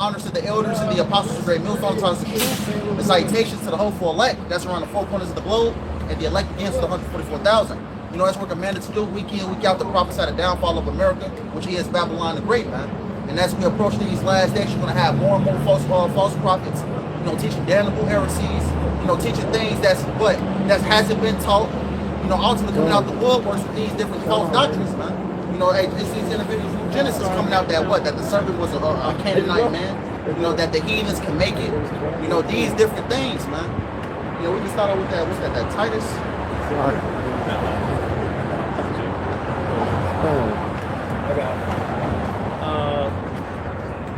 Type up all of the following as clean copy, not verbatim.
honors to the elders and the apostles of great millstone times of truth, and citations to the hopeful elect that's around the four corners of the globe, and the elect against the 144,000. You know, that's what we're commanded to do week in, week out to prophesy the downfall of America, which is Babylon the Great, man. And as we approach these last days, you're going to have more and more false prophets, you know, teaching damnable heresies, you know, teaching things that hasn't been taught, you know, ultimately coming out the woodworks with these different false doctrines, man. You know, it's these individuals from Genesis coming out that the serpent was a Canaanite man, you know, that the heathens can make it, you know, these different things, man. You know, we can start off with that, what's that Titus?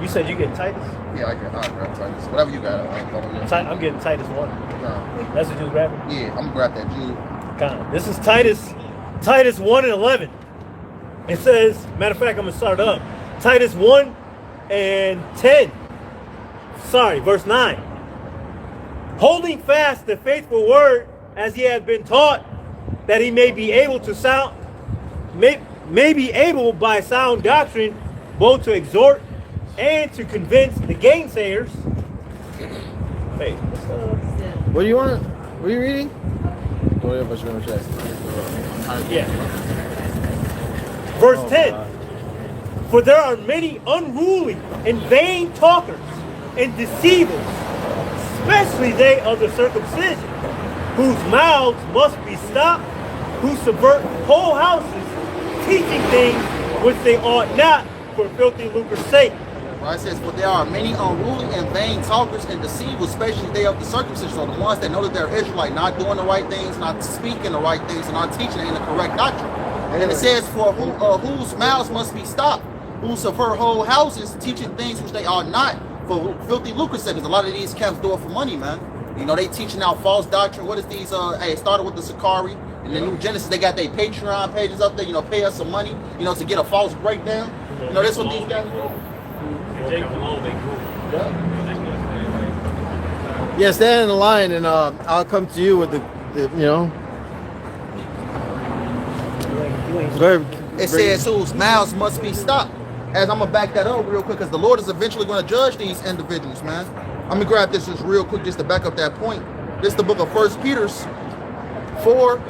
You said you get Titus? Yeah, I'll grab Titus. Whatever you got. I'm getting Titus 1. That's what you was grabbing? Yeah, I'm gonna grab that Jude. This is Titus 1 and 11. It says, matter of fact, I'm gonna start up. Titus 1 and 10. Sorry, verse 9. Holding fast the faithful word as he had been taught, that he may be able to may be able by sound doctrine both to exhort and to convince the gainsayers. Hey, what do you want? What are you reading? Whatever you're gonna check. Yeah. Verse 10. For there are many unruly and vain talkers and deceivers, especially they of the circumcision, whose mouths must be stopped, who subvert whole houses, teaching things which they ought not, for filthy lucre's sake. Right, it says, for there are many unruly and vain talkers and deceivers, especially they of the circumcision, so the ones that know that they're Israelite, not doing the right things, not speaking the right things, and not teaching in the correct doctrine. And then it says, for whose mouths must be stopped, who subvert whole houses, teaching things which they are not, for filthy lucre's sake. Because a lot of these camps do it for money, man. You know, they teaching out false doctrine. What is these? It started with the Sakari. And the New Genesis, they got their Patreon pages up there, you know, pay us some money, you know, to get a false breakdown. You know, that's what these guys do. Yeah, stand in the line, and I'll come to you with the you know. It says whose mouths must be stopped. As I'm gonna back that up real quick, because the Lord is eventually going to judge these individuals, man. I'm gonna grab this just real quick, just to back up that point. This is the book of 1 Peter 4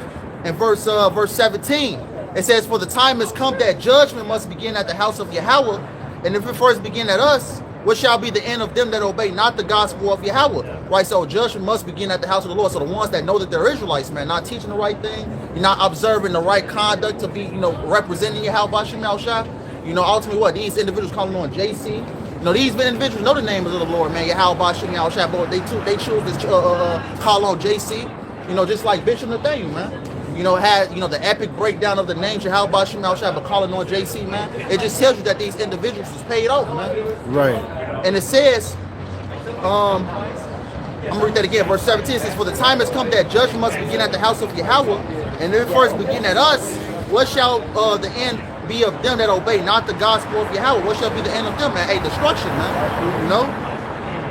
and verse 17. It says, for the time has come that judgment must begin at the house of Yahweh. And if it first begin at us, what shall be the end of them that obey not the gospel of Yahweh? Right, so judgment must begin at the house of the Lord. So the ones that know that they're Israelites, man, not teaching the right thing, you're not observing the right conduct to be, you know, representing Yahweh Shem Shah. You know, ultimately what? These individuals calling on JC. You know, these individuals know the name of the Lord, man, Yahweh Shem Shah, but they choose to call on JC. You know, just like Bishop Nathaniel, man. You know, had, you know, the epic breakdown of the names Yahweh Shem Shah, but calling on JC, man. It just tells you that these individuals is paid off, man. Right. And it says, I'm gonna read that again. Verse 17 says, for the time has come that judgment must begin at the house of Yahweh, and if it first begin at us, what shall the end be of them that obey not the gospel of Yahweh? What shall be the end of them, man? Hey, destruction, man. You know?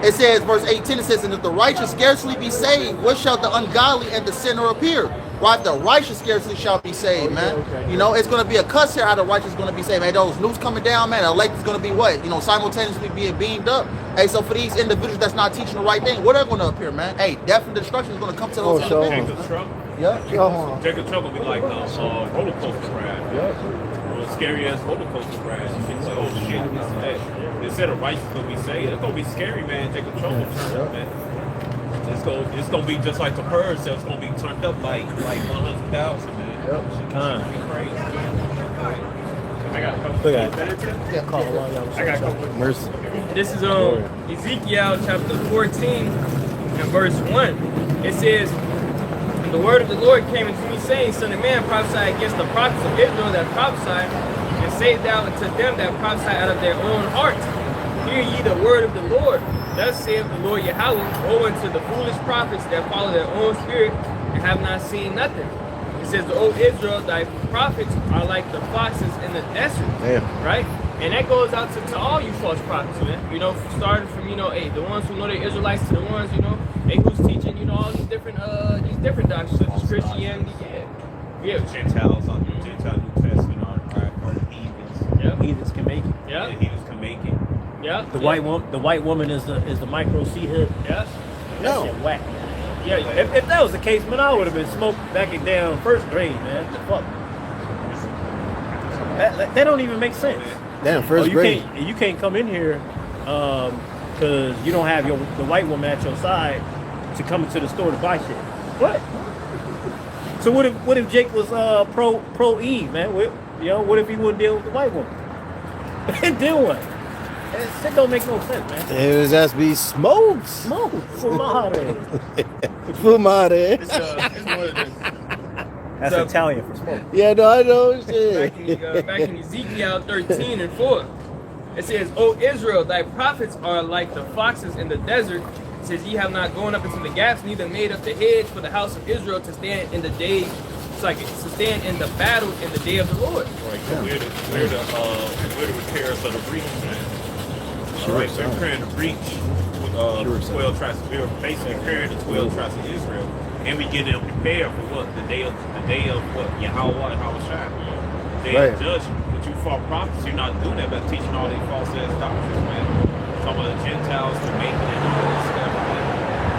It says, verse 18, it says, and if the righteous scarcely be saved, what shall the ungodly and the sinner appear? Right, the righteous scarcely shall be saved, man. You know, it's going to be a cuss here how the righteous is going to be saved. Hey, those news coming down, man, the elect is going to be what? You know, simultaneously being beamed up. Hey, so for these individuals that's not teaching the right thing, what are going to appear, man? Hey, death and destruction is going to come to those individuals. Jacob's trouble. Yeah. Jacob's trouble be like roller coaster ride. Yeah. Scary ass roller coaster ride. You can say, oh shit, this and that. Instead of righteous going to be saved, it's going to be scary, man. Jacob's trouble, man. It's gonna be just like the purge, so it's gonna be turned up like 100,000, man. Yep. It's gonna be crazy. I got a couple. I got a couple. Mercy. This is Ezekiel chapter 14 and verse 1. It says, the word of the Lord came unto me, saying, Son of man, prophesy against the prophets of Israel that prophesy, and say thou unto them that prophesy out of their own heart, hear ye the word of the Lord. Thus saith the Lord Yahweh, woe unto the foolish prophets that follow their own spirit and have not seen nothing. It says, O Israel, thy prophets are like the foxes in the desert. Damn. Right? And that goes out to all you false prophets, man. You know, starting from, you know, hey, the ones who know they're Israelites to the ones, you know, hey, who's teaching, you know, all these different doctrines, such as Christianity. Yeah. Gentiles on the Gentile New Testament are the heathens. Yep. Heathens can make it. Yeah. Heathens can make it. Yeah. The white woman is the micro C hood. Yeah. No. That shit whack. Yeah, if that was the case, man, I would have been smoked back in down first grade, man. The fuck. That don't even make sense. Damn, first grade. You can't come in here because you don't have the white woman at your side to come into the store to buy shit. What? So what if Jake was pro Eve, man? What if he wouldn't deal with the white woman? Then what? That shit don't make no sense, man. It was has to be smoked. Smoke. Fumare. Fumare. It's more than That's So- Italian for smoke. Yeah, no, I know. Shit. back in Ezekiel 13:4. It says, O Israel, thy prophets are like the foxes in the desert. It says, ye have not gone up into the gaps, neither made up the hedge for the house of Israel to stand in the day, to stand in the battle in the day of the Lord. Right, so we're the repairs of the breach, man. All right, so we're repairing the breach with 12 tribes. We're basically repairing the 12 tribes of Israel, and we get them prepared for what the day of what Yahweh and Hawashai, the day of judgment. But you false prophets, you're not doing that by teaching all these false ass doctrines, man. Some of the Gentiles to make it and all this stuff, man.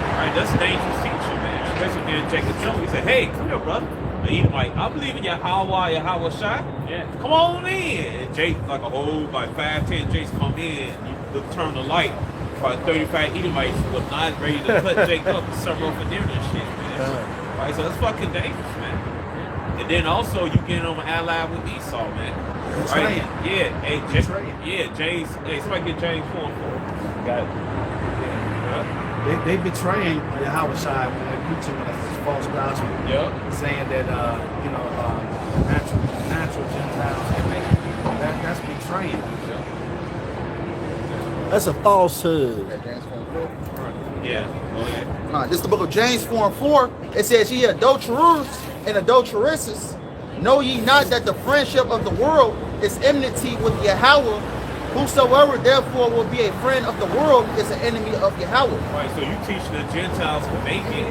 All right, that's dangerous teaching, man. Especially when Jacob Jones, he said, "Hey, come here, brother." And he's like, "I believe in Yahweh and Hawashai. Yeah. Come on in." And Jake, like a whole, like 5-10 Jakes come in. You turn the light. About 35 Edomites was not ready to cut Jake up and serve up for dinner and shit, man. Right, so that's fucking dangerous, man. And then also you get on an ally with Esau, man. Right? Yeah, hey, James. Hey, somebody get James 4:4. Got it. They betraying Yahweh Shai when they're preaching this false gospel, saying that natural Gentiles can make it. That's betraying. That's a falsehood. Yeah. Oh yeah. This is the book of James 4:4. It says, ye adulterers and adulteresses, know ye not that the friendship of the world is enmity with Yahweh? Whosoever therefore will be a friend of the world is an enemy of Yahweh. Right, so you teach the Gentiles to make it.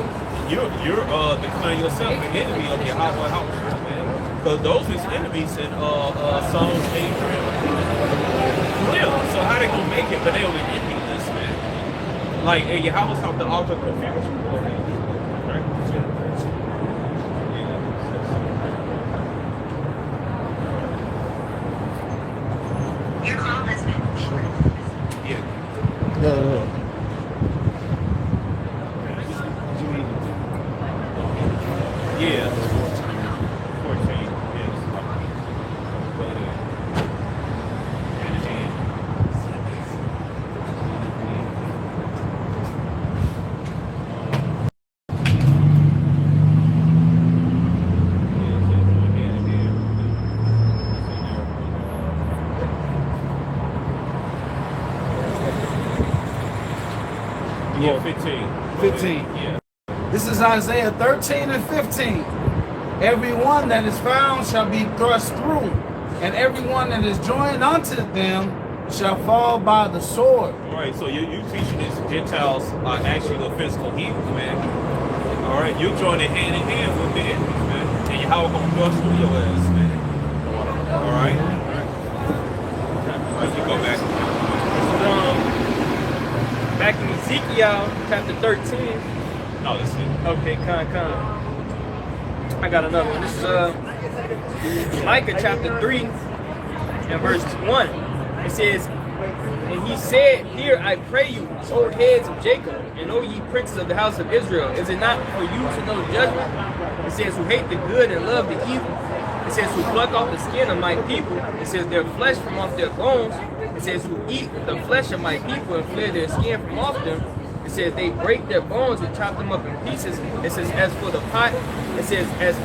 You're declaring yourself an enemy of Yahweh, man. Because those is enemies in Psalms 8. Yeah, so how they gonna make it, but they only enemy this, man? Like, hey, Yahweh's not the altar of confusion. Right? Your call has been Yeah. No. Yeah. 14. Yes. Yeah, 15. 15. Yeah. This is Isaiah 13 and 15. Everyone that is found shall be thrust through, and everyone that is joined unto them shall fall by the sword. All right, so you teaching these Gentiles are actually the physical heathens, man. All right, you joining hand in hand with the enemies, man. And Yahweh gonna thrust through your ass, man. All right. All right, you go back. Back in Ezekiel chapter 13. No, that's it. Okay, con. I got another one. This is Micah chapter 3 and verse 1. It says, and he said, hear, I pray you, O heads of Jacob, and O ye princes of the house of Israel. Is it not for you to know judgment? It says, who hate the good and love the evil. It says, who pluck off the skin of my people. It says, their flesh from off their bones. It says, who eat the flesh of my people and flare their skin from off them. It says, they break their bones and chop them up in pieces. It says, as for the pot, it says, as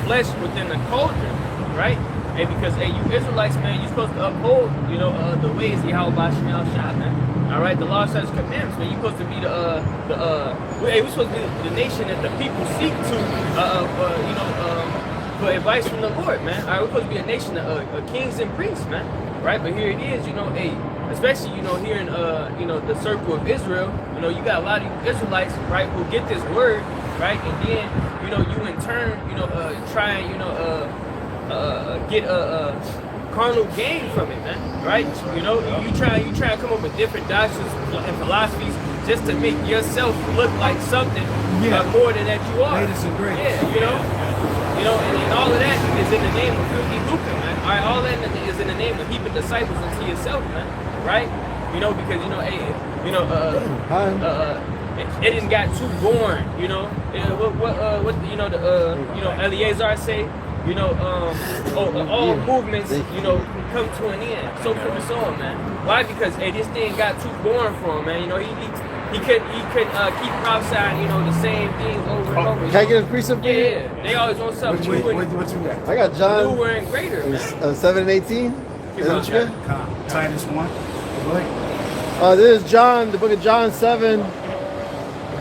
flesh within the cauldron, right? And because, hey, you Israelites, man, you're supposed to uphold, the ways of Yahweh Shemel Shah, man. All right, the law, statutes, commandments, man. You're supposed to be we're supposed to be the nation that the people seek to, for advice from the Lord, man. All right, we're supposed to be a nation of kings and priests, man. Right, but here it is, especially, here in, the circle of Israel, you got a lot of Israelites, right, who get this word, right, and then, you in turn, try and, get carnal gain from it, man. Right? You know, you try to come up with different doctrines and philosophies just to make yourself look like something more than that you are. Latest and greatest. Yeah, and all of that is in the name of filthy lucre, man. All right, all that is in the name of heaping disciples unto yourself, man. Right? You know, because it didn't got too born. You know, Eleazar say. You know, all movements, come to an end. So forth and so on, man. Why? Because this thing got too boring for him, man. You know, he couldn't keep prophesying, the same things over and over. Can I get a precept? Yeah, they always want something What you got? I got John newer and greater, man. 7 and 18. Is that what you got? Titus 1. Go ahead. This is John, the book of John 7.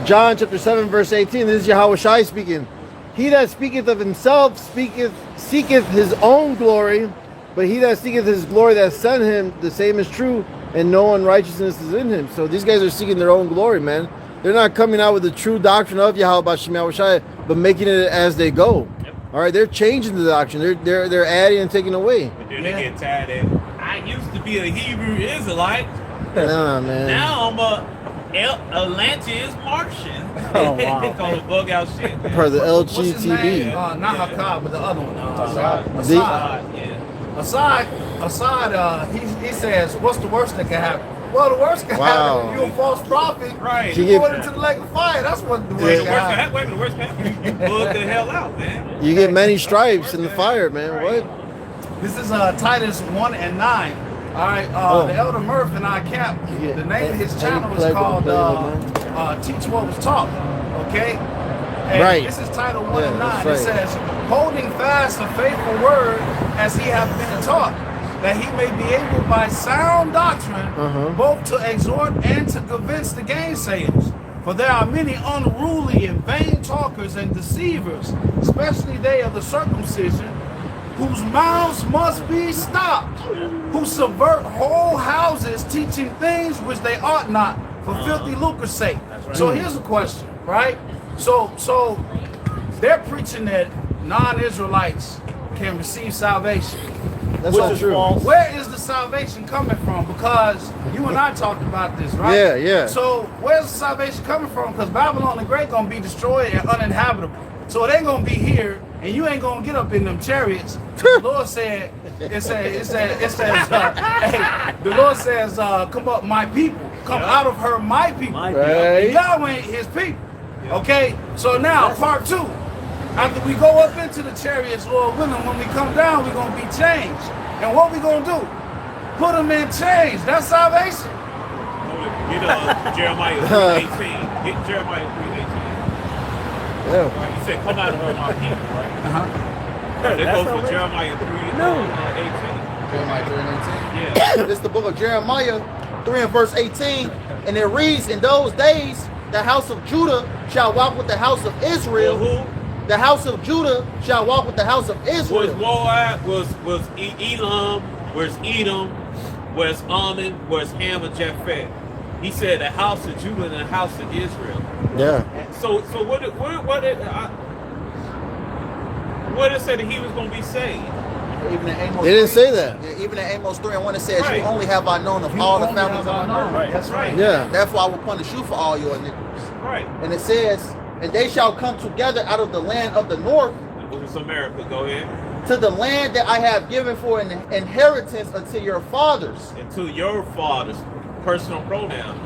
John chapter 7, verse 18. This is Yahweh Shai speaking. He that speaketh of himself seeketh his own glory, but he that seeketh his glory that sent him, the same is true, and no unrighteousness is in him. So these guys are seeking their own glory, man. They're not coming out with the true doctrine of Yahweh Bashem Yahweh Shai, but making it as they go. Yep. All right, they're changing the doctrine. They're adding and taking away. But then they get tired of, I used to be a Hebrew Israelite. Nah, man. Now I'm a Atlantis Martian. Oh, wow. Call it bug out shit, man. For the What's his name? LGTB. Not Hakab, but the other one. Assad. Assad, he says, what's the worst that can happen? Well, the worst can happen. You're a false prophet. Right. You go into the lake of fire. That's what the worst can happen. The worst can happen. You bug the hell out, man. You get many stripes in the fire, man. What? This is Titus 1 and 9. All right, the Elder Murph in our camp, the name of his channel is called Teach What Was Taught, okay? And right. This is title 1 and 9. Right. It says, holding fast the faithful word as he hath been taught, that he may be able by sound doctrine both to exhort and to convince the gainsayers. For there are many unruly and vain talkers and deceivers, especially they of the circumcision, whose mouths must be stopped, who subvert whole houses, teaching things which they ought not, for filthy lucre's sake. Right. So here's a question, right? So they're preaching that non-Israelites can receive salvation. That's not true. Where is the salvation coming from? Because you and I talked about this, right? Yeah, yeah. So where's the salvation coming from? Because Babylon the Great gonna be destroyed and uninhabitable. So it ain't gonna be here, and you ain't gonna get up in them chariots. The Lord said, it says, hey, the Lord says, come up my people, come out of her my people. Right. Y'all ain't his people. Okay, so now part 2. After we go up into the chariots, Lord willing, when we come down, we're gonna be changed. And what we gonna do? Put them in chains. That's salvation. Get Jeremiah 3:18. Get Jeremiah 3:18. Yeah. He said, come out of her, my people, right? That goes with Jeremiah 3:18. Jeremiah 3 and 18. Yeah. This is the book of Jeremiah 3 and verse 18. And it reads, in those days, the house of Judah shall walk with the house of Israel. Who? The house of Judah shall walk with the house of Israel. Was Moab, was Elam, where's Edom, where's Ammon, where's Ham and Japheth. He said the house of Judah and the house of Israel. Yeah. So what it said that he was going to be saved? Even in Amos They didn't 3, say that. Yeah, even in Amos 3 and 1 it says, Right. you only have I known of all the families of the earth. That's right. Yeah. Therefore I will punish you for all your iniquities. Right. And it says, and they shall come together out of the land of the north The book of America, go ahead. to the land that I have given for an inheritance unto your fathers. And to your father's personal pronoun.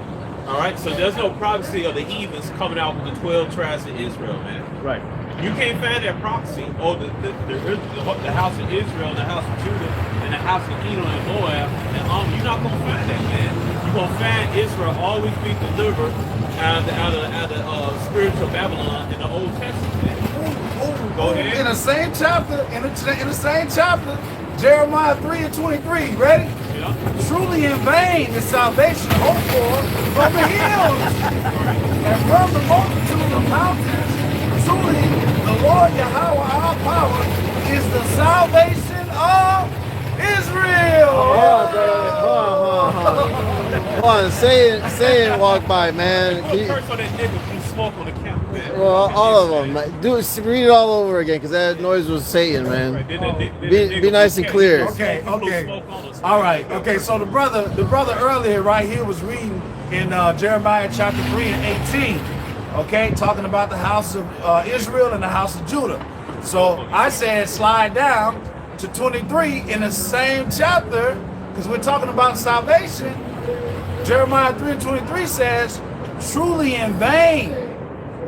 All right, so there's no prophecy of the heathens coming out with the 12 tribes of Israel, man. Right. You can't find that prophecy. Oh, the house of Israel, the house of Judah, and the house of Edom and Moab. And you're not gonna find that, man. You're gonna find Israel always be delivered out of spiritual Babylon in the Old Testament. Man. Go ahead. In the same chapter, in the same chapter, Jeremiah 3 and 23. Ready? Yeah. Truly in vain is salvation hoped for from the hills and from the multitude of mountains. Truly, the Lord Yahweh our power is the salvation of Israel. Come on, say it, walk by, man. Put a curse on that nigga who smoke on the camp, man. Well, all of them. Man. Read it all over again, because that noise was Satan, man. Be nice and clear. Okay. All right. Okay. So the brother earlier right here was reading in Jeremiah chapter 3 and 18. Okay, talking about the house of Israel and the house of Judah. So I said slide down to 23 in the same chapter, because we're talking about salvation. Jeremiah 3 and 23 says, truly in vain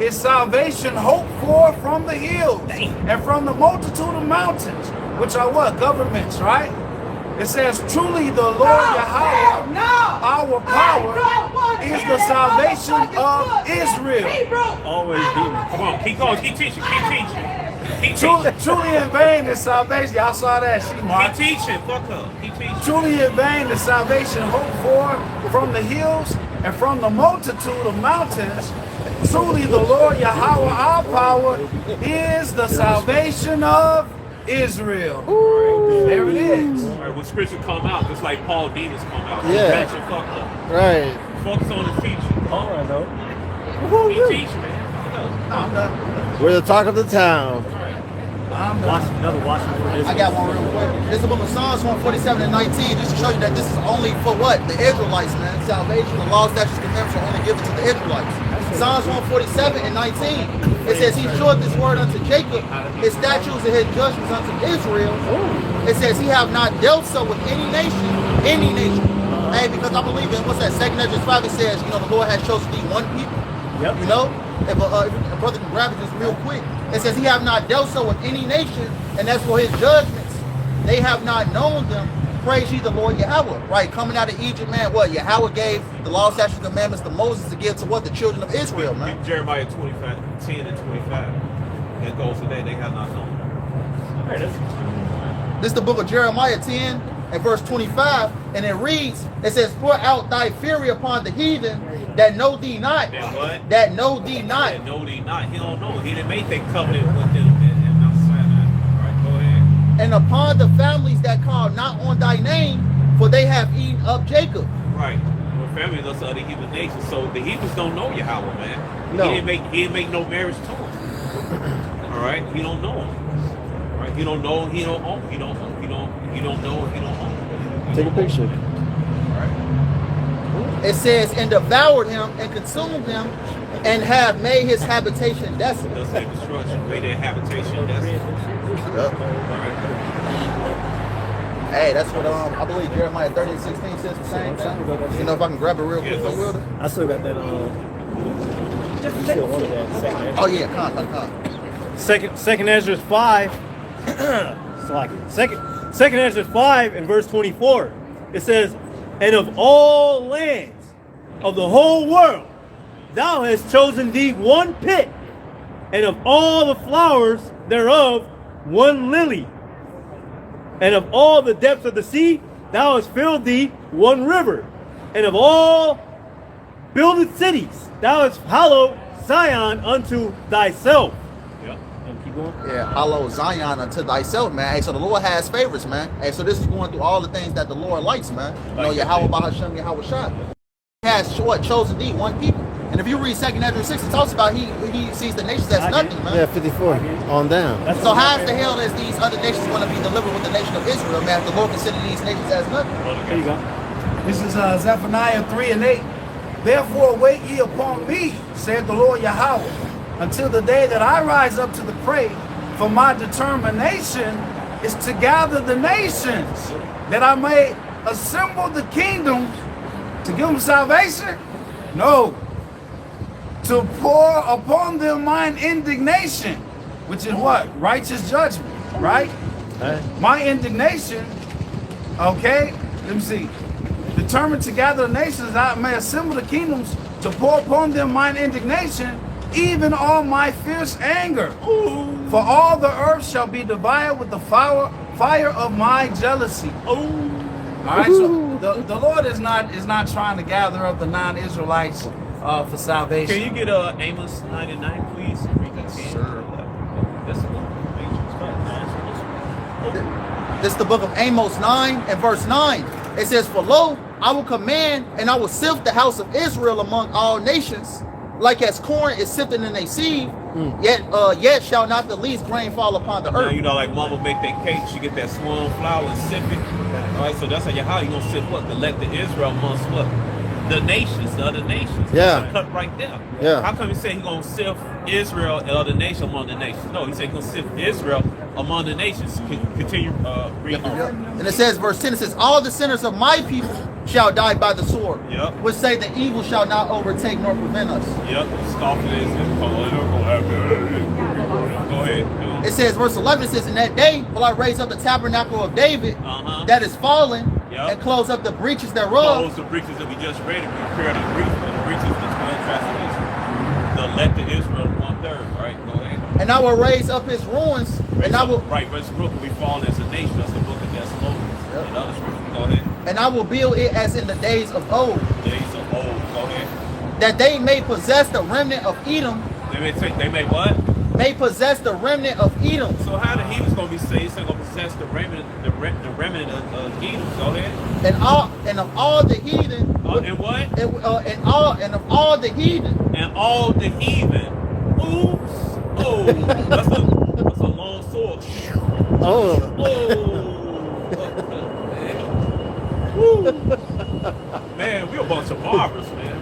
is salvation hoped for from the hills and from the multitude of mountains, which are what? Governments, right? It says, truly the Lord Yahweh, our power, is the salvation of Israel. Always demons. Come on, keep going, keep teaching, keep teaching. Truly in vain is salvation. Y'all saw that, she marked. Keep teaching, fuck up, keep teaching. Truly in vain is salvation hoped for from the hills and from the multitude of mountains. Truly the Lord Yahweh, our power, is the salvation of Israel. There it is. All right, when scripture come out, just like Paul demons come out. Yeah. That's your fuck up. Right. Focus on the teaching. All right, though. Keep teaching, man. I'm done. We're the talk of the town. Another Washington. I got one real quick. This is the book of Psalms 147 and 19, just to show you that this is only for what? The Israelites, man. Salvation, the law, statutes, commandments are only given to the Israelites. Psalms 147 and 19, it says, he showed this word unto Jacob, his statutes and his judgments unto Israel. It says, he have not dealt so with any nation. Hey, because I believe in, what's that, 2 Ezra 5, it says, the Lord has chosen thee one people. Yep. If a brother can grab it just real quick. It says, he have not dealt so with any nation, and that's for his judgments. They have not known them. Praise ye the Lord Yahweh. Right, coming out of Egypt, man, what? Yahweh gave the law, statutes, and commandments to Moses to give to what? The children of Israel, man. Jeremiah 25, 10 and 25. It goes today, they have not known. All right, This is the book of Jeremiah 10 and verse 25, and it reads, it says, pour out thy fury upon the heathen that know thee not. That what? That know thee not. That know thee not. He don't know. He didn't make that covenant with them in Mount Sinai. All right, go ahead. And upon the families that call not on thy name, for they have eaten up Jacob. Right. Well, family those other Hebrew nations. So the Hebrews don't know Yahweh, man. No. He didn't make no marriage to him. All right. He don't know him. All right. He don't know. He don't own. He don't own. He don't know. He don't own. Take a picture. It says, and devoured him and consumed him and have made his habitation desolate. Does say destruction. Made their habitation desolate. Hey, that's what I believe Jeremiah 30 and 16 says the same thing. If I can grab it real quick, I will. I still got that. Still wanted that second. Oh yeah, come. Second Ezra 5. Second Ezra 5 and verse 24. It says, and of all lands of the whole world, thou hast chosen thee one pit, and of all the flowers thereof one lily. And of all the depths of the sea, thou hast filled thee one river. And of all builded cities, thou hast hallowed Zion unto thyself. Yep. And keep going. Yeah, hallow Zion unto thyself, man. Hey, so the Lord has favorites, man. Hey, so this is going through all the things that the Lord likes, man. Yahweh Bahashem, Yahweh Shah. He has chosen thee, one people. And if you read 2 Ezra 6, it talks about he sees the nations as nothing, man. Yeah, 54 on down. So how the hell is these other nations going to be delivered with the nation of Israel, man? If the Lord consider these nations as nothing. There you go. This is Zephaniah 3 and 8. Therefore wait ye upon me, saith the Lord Yahweh, until the day that I rise up to the prey. For my determination is to gather the nations, that I may assemble the kingdoms to give them salvation? No. To pour upon them mine indignation, which is what? Righteous judgment, right? My indignation, okay, let me see. Determined to gather the nations, I may assemble the kingdoms to pour upon them mine indignation, even all my fierce anger. For all the earth shall be divided with the fire of my jealousy. All right, so the Lord is not trying to gather up the non-Israelites for salvation. Can you get Amos 99, please? Read that to you. That's This is the book of Amos 9 and verse 9. It says, for lo, I will command and I will sift the house of Israel among all nations, like as corn is sifted in a sieve, yet shall not the least grain fall upon the Now, earth. you know, like mama make that cake, she get that swirl flour and sip it. All right, so that's how you gonna sift what? To let the Israel amongst what? The nations, the other nations. Yeah. That's a cut right there. Yeah. How come he said he gonna sift Israel and other nations among the nations? No, he said he gonna sift Israel among the nations. Continue reading on. And it says, verse 10, it says, all the sinners of my people shall die by the sword. Yep. Which say the evil shall not overtake nor prevent us. Yep, scoffing this and go ahead. It says, verse 11, it says, in that day will I raise up the tabernacle of David that is fallen, and close up the breaches thereof. Close the breaches that we just read. Repair the breaches of the 12 translations. The elect of Israel 1/3. All right, go ahead. And I will raise up his ruins, and I will verse book we fall as a nation. That's the book of Thessalonians. And other scriptures. Go ahead. and I will build it as in the days of old, Days of old. Go ahead. that they may possess the remnant of Edom. They may what? May possess the remnant of Edom. So how the heathens gonna be saved? They're gonna possess the remnant, the remnant of Edom. Go ahead. And of all the heathen, And what? and of all the heathen, And all the heathen. Oops. Oh, that's a long sword. Oh. Woo. Man, we a bunch of barbers, man.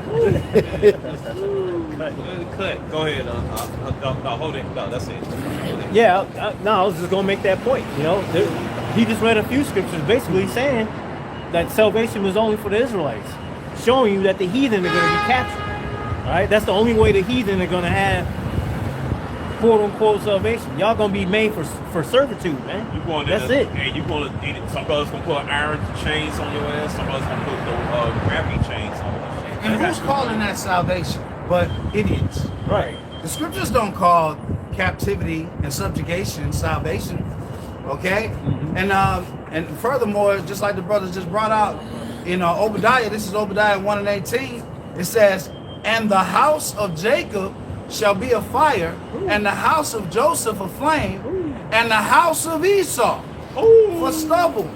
Cut. Go ahead. No, hold it. No, that's it. Yeah, I was just gonna make that point. You know, he just read a few scriptures, basically saying that salvation was only for the Israelites, showing you that the heathen are gonna be captured. All right, that's the only way the heathen are gonna have quote unquote salvation. Y'all gonna be made for servitude, man. That's it. And you gonna some brothers gonna put iron chains on your ass. Some brothers gonna put the gravity chains on your ass. And who's calling that salvation? But idiots. Right. The scriptures don't call captivity and subjugation salvation. Okay? And furthermore, just like the brothers just brought out in Obadiah, this is Obadiah 1:18, it says, and the house of Jacob shall be a fire, and the house of Joseph a flame, and the house of Esau for stubble.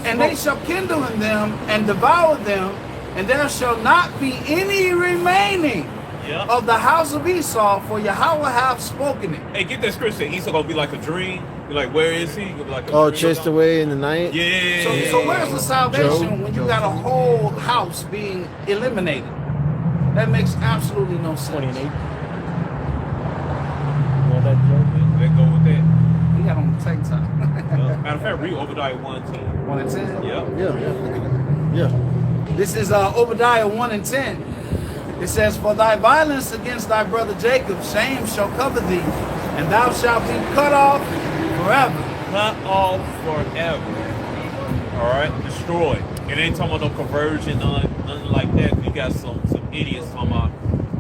And they shall kindle in them and devour them, and there shall not be any remaining of the house of Esau, for Yahweh hath spoken it. Hey, get that scripture. Esau gonna be like a dream. You're like, where is he? Gonna be like a dream. Chased away in the night. Yeah. So where's the salvation when you got a whole house being eliminated? That makes absolutely no sense. 20 and 8. You want that joke? Let's go with that. We got on the TikTok. Matter of fact, read Obadiah 1:10. 1:10. Yeah. Yeah. This is Obadiah 1:10. It says, for thy violence against thy brother Jacob, shame shall cover thee, and thou shalt be cut off forever. Cut off forever. All right, destroyed. It ain't talking about no conversion, nothing like that. You got some idiots talking about,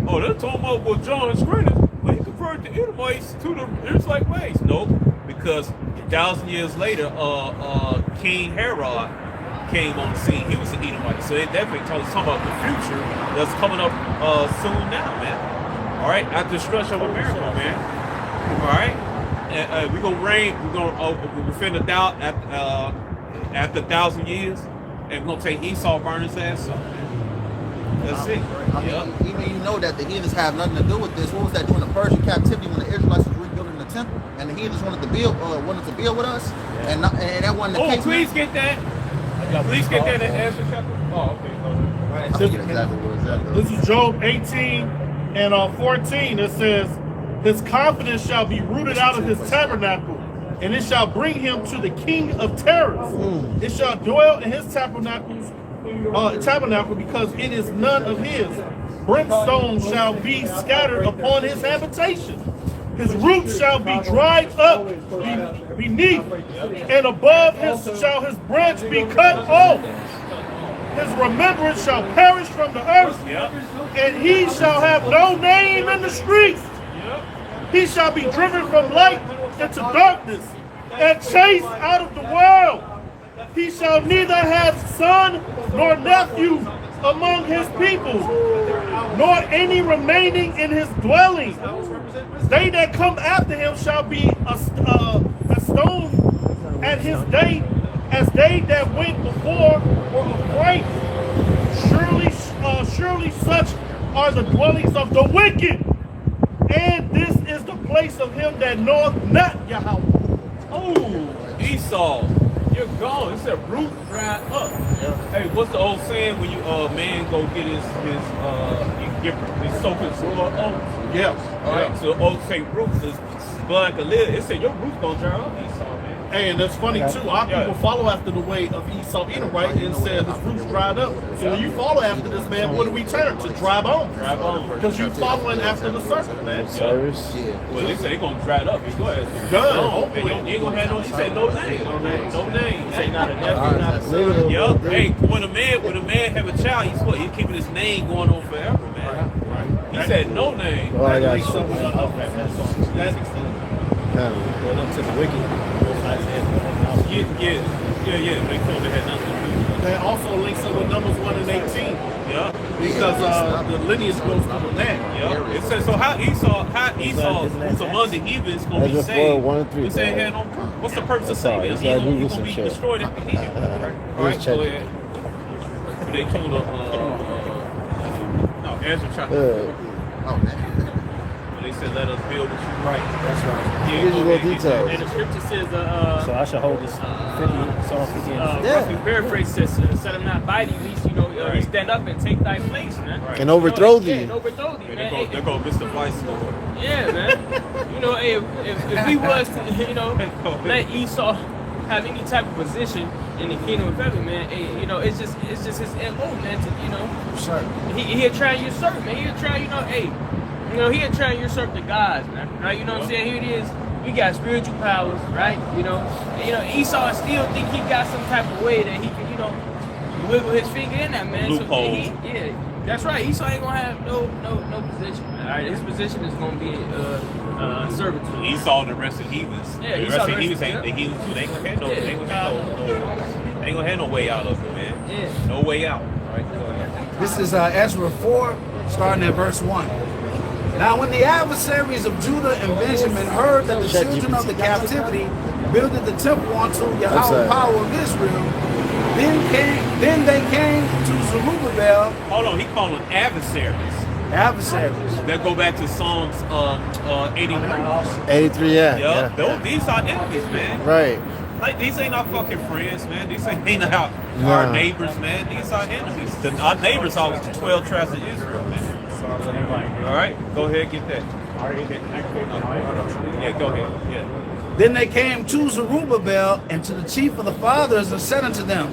oh, they're talking about what John Scranton, when he converted the Edomites to the Israelite ways. Nope, because 1,000 years later, King Herod came on the scene. He was an Edomite. So it definitely talking about the future that's coming up soon now, man. All right, after the destruction of America, man. All right, and we're gonna reign. We're finna doubt after 1,000 years, and we're gonna take Esau, burn his ass up. That's it. Even you know that the heathens have nothing to do with this. What was that during the Persian captivity when the Israelites was rebuilding the temple, and the heathens wanted to build with us, and that wasn't the case. Please get that. Please get that in Ezra chapter. Oh, okay. I'll get exactly what it's at, though. This is Job 18 and 14. It says, his confidence shall be rooted out of his tabernacle, and it shall bring him to the king of terrors. It shall dwell in his tabernacle because it is none of his. Brimstone shall be scattered upon his habitation. His roots shall be dried up beneath, and above shall his branch be cut off. His remembrance shall perish from the earth, and he shall have no name in the streets. He shall be driven from light into darkness, and chased out of the world. He shall neither have son nor nephew among his people, nor any remaining in his dwelling. They that come after him shall be a stone at his day, as they that went before were afraid. Surely such are the dwellings of the wicked, and this is the place of him that knoweth not Yahweh. Oh, Esau, you're gone. It said root dried up. Yeah. Hey, what's the old saying when you man go get his soak his oats? Yeah. All right. So oats say roots is blood can live. It said your roots gonna dry up, Esau, man. Hey, and that's funny too. Our people follow after the way of Esau Edomite and said his roots dried up. So when you follow after this man, what do we turn to? Dry bones. Dry bones. Because you following after the serpent, man. Well, they say they gonna dry it up. Go ahead. Done. Hopefully. You ain't gonna have no. He said no name. No name. Say not a nephew, not a son. Yup. Hey, when a man have a child, he's keeping his name going on forever, man. He said no name. Oh, I got you. Going up to the wicked. Yeah. They told they had nothing to do. That also links up with Numbers 1 and 18. Yeah. Because the lineage goes from that. Yeah. It says so. How Esau, who's among the heathens, gonna be Ezra 4, saved? 1 and 3, We say bro. had no. What's the purpose of Sorry, saving? it's He's gotta gonna Google be some shit. destroyed if he needs. All right, check go it. ahead. They told no, Ezra chapter 4. Oh, man. They said, "Let us build with you." Right, that's right. Yeah, Here's go a little ahead, get that. details. And the scripture says, So I should hold this 50, Psalm 50. roughly paraphrase says, set him not by thee, least, he stand up and take thy place, man. Right. And overthrow Yeah, thee. and overthrow thee, Yeah, man. there go Mr. Vice Lord. Yeah, man. Hey, if we was to, let Esau have any type of position in the kingdom of heaven, man, hey, it's just his MO, man, to, Sure. he'll try and usurp, man. He'll try, he'll try and usurp the gods, man. Right? You know what I'm saying? Here it is. We got spiritual powers, right? Esau still think he got some type of way that he can, wiggle his finger in that, man. Loophole. So that's right. Esau ain't gonna have no position, man. All right, his position is gonna be servitude. Esau and the rest of the heathens. Yeah, the Esau rest of and the heathens the ain't rest- the heathens too. They ain't gonna have no. Yeah. They ain't gonna have no way out of it, man. Yeah. No way out. All right, go ahead. This is Ezra 4, starting at verse 1. Now when the adversaries of Judah and Benjamin heard that the children of the captivity builded the temple unto Yahweh power of Israel, then they came to Zerubbabel, Hold on, he called them adversaries. adversaries. That go back to Psalms 83. 83, yeah. These are enemies, man. Right. Like these ain't our fucking friends, man. These ain't our neighbors, man. These are enemies. Our neighbors are the 12 tribes of Israel, man. All right, go ahead, get that. Yeah, go ahead. Yeah. Then they came to Zerubbabel and to the chief of the fathers and said unto them,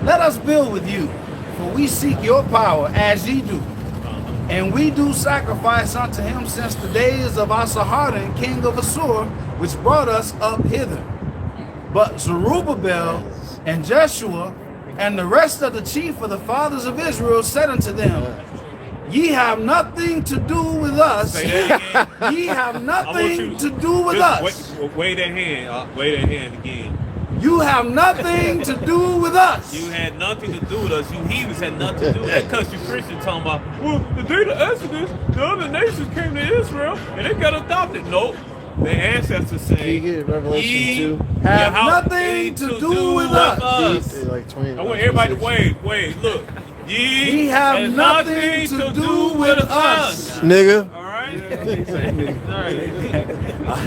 let us build with you, for we seek your power as ye do. And we do sacrifice unto him since the days of Asarhaddon, king of Assur, which brought us up hither. But Zerubbabel and Jeshua and the rest of the chief of the fathers of Israel said unto them, ye have nothing to do with us. Say that again. Ye have I want nothing you to do with us. Wave that hand. Wave that hand again. You have nothing to do with us. You had nothing to do with us. You heathens had nothing to do with that. Because you Christians talking about, well, the day of the Exodus, the other nations came to Israel and they got adopted. Nope. Their ancestors say, Can you get Revelation 2? Have nothing to do with us. Like 20. I want everybody to wave. Look. Ye have nothing to do with us. Nigga. All right?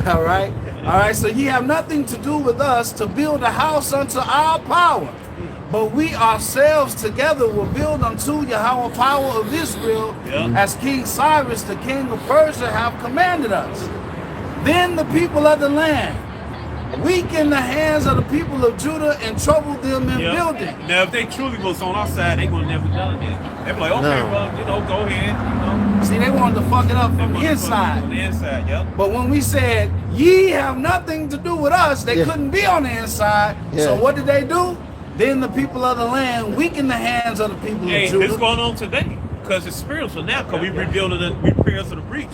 All right. All right. So ye have nothing to do with us to build a house unto our power. But we ourselves together will build unto Yahweh power of Israel, as King Cyrus, the king of Persia, have commanded us. Then the people of the land weaken the hands of the people of Judah and trouble them in building. Now, if they truly was on our side, they would never done it. They'd be like, okay, well, go ahead. See, they wanted to fuck it up from the On inside. the inside, yep. But when we said, ye have nothing to do with us, they couldn't be on the inside. So what did they do? Then the people of the land weakened the hands of the people of Judah. It's going on today. Because it's spiritual now, because we rebuilding the repairs of the breach.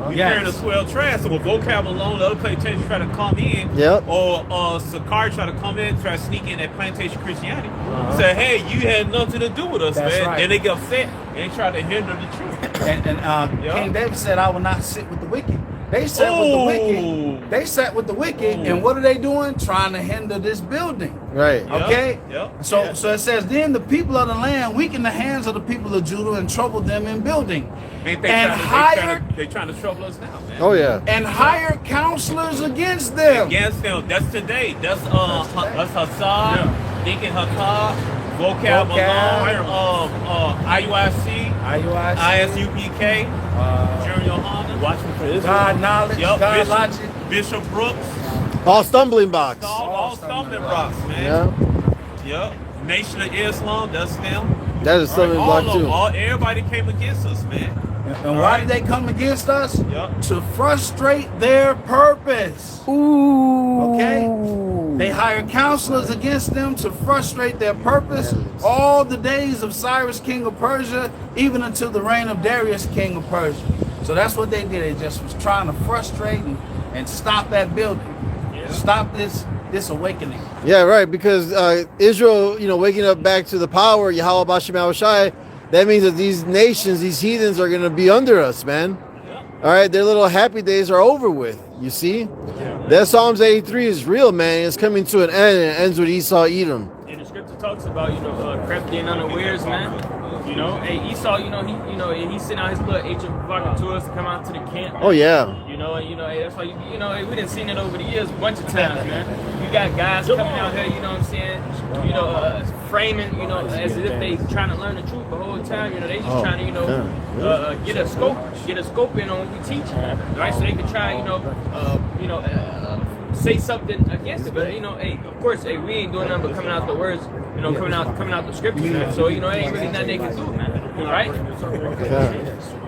We carrying the 12 trash, so with vocab alone, the other plantation try to come in, or Sakari try to come in, try to sneak in that plantation Christianity. Say, hey, you had nothing to do with us, man. Right. Then they get upset and try to hinder the truth. And King David said, I will not sit with the wicked. They sat with the Oh. wicked. They sat with the wicked, and what are they doing? Trying to hinder this building. Right. Okay. Yep. So it says, then the people of the land weakened the hands of the people of Judah and troubled them in building, Ain't they and hired they trying to trouble us now, man. Oh yeah. and hired counselors against them. Against them. That's today. That's Hassad, Deacon Hakkad, Vocab Malone, IUIC, ISUPK, Jerry Yohana, Watch me for this. God knowledge, Yup, God logic. Bishop Brooks, All stumbling blocks. all stumbling blocks, man. Yeah. Yep. Nation of Islam, that's them. That is a stumbling all block of too. them, everybody came against us, man. And why did they come against us? Yep. To frustrate their purpose. Ooh. Okay? They hired counselors against them to frustrate their purpose all the days of Cyrus, king of Persia, even until the reign of Darius, king of Persia. So that's what they did. They just was trying to frustrate and stop that building. Stop this awakening. Yeah, right. Because Israel, waking up back to the power, Yahweh Bashim Yahushai, that means that these nations, these heathens, are going to be under us, man. All right, their little happy days are over with. You see, that Psalms 83 is real, man. It's coming to an end, and it ends with Esau, Edom. And the scripture talks about, crafty and unawares, man. Hey, Esau, he's sent out his little agent provocateurs to come out to the camp. Oh yeah. Hey, that's why we done seen it over the years a bunch of times, man. You got guys coming out here, you know what I'm saying? Framing, as if they trying to learn the truth the whole time. They just trying to, get a scope in on what we teach, right? So they can try, say something against it. But hey, of course, hey, we ain't doing nothing but coming out the words, coming out the scriptures, man. So it ain't really nothing they can do, man. Right?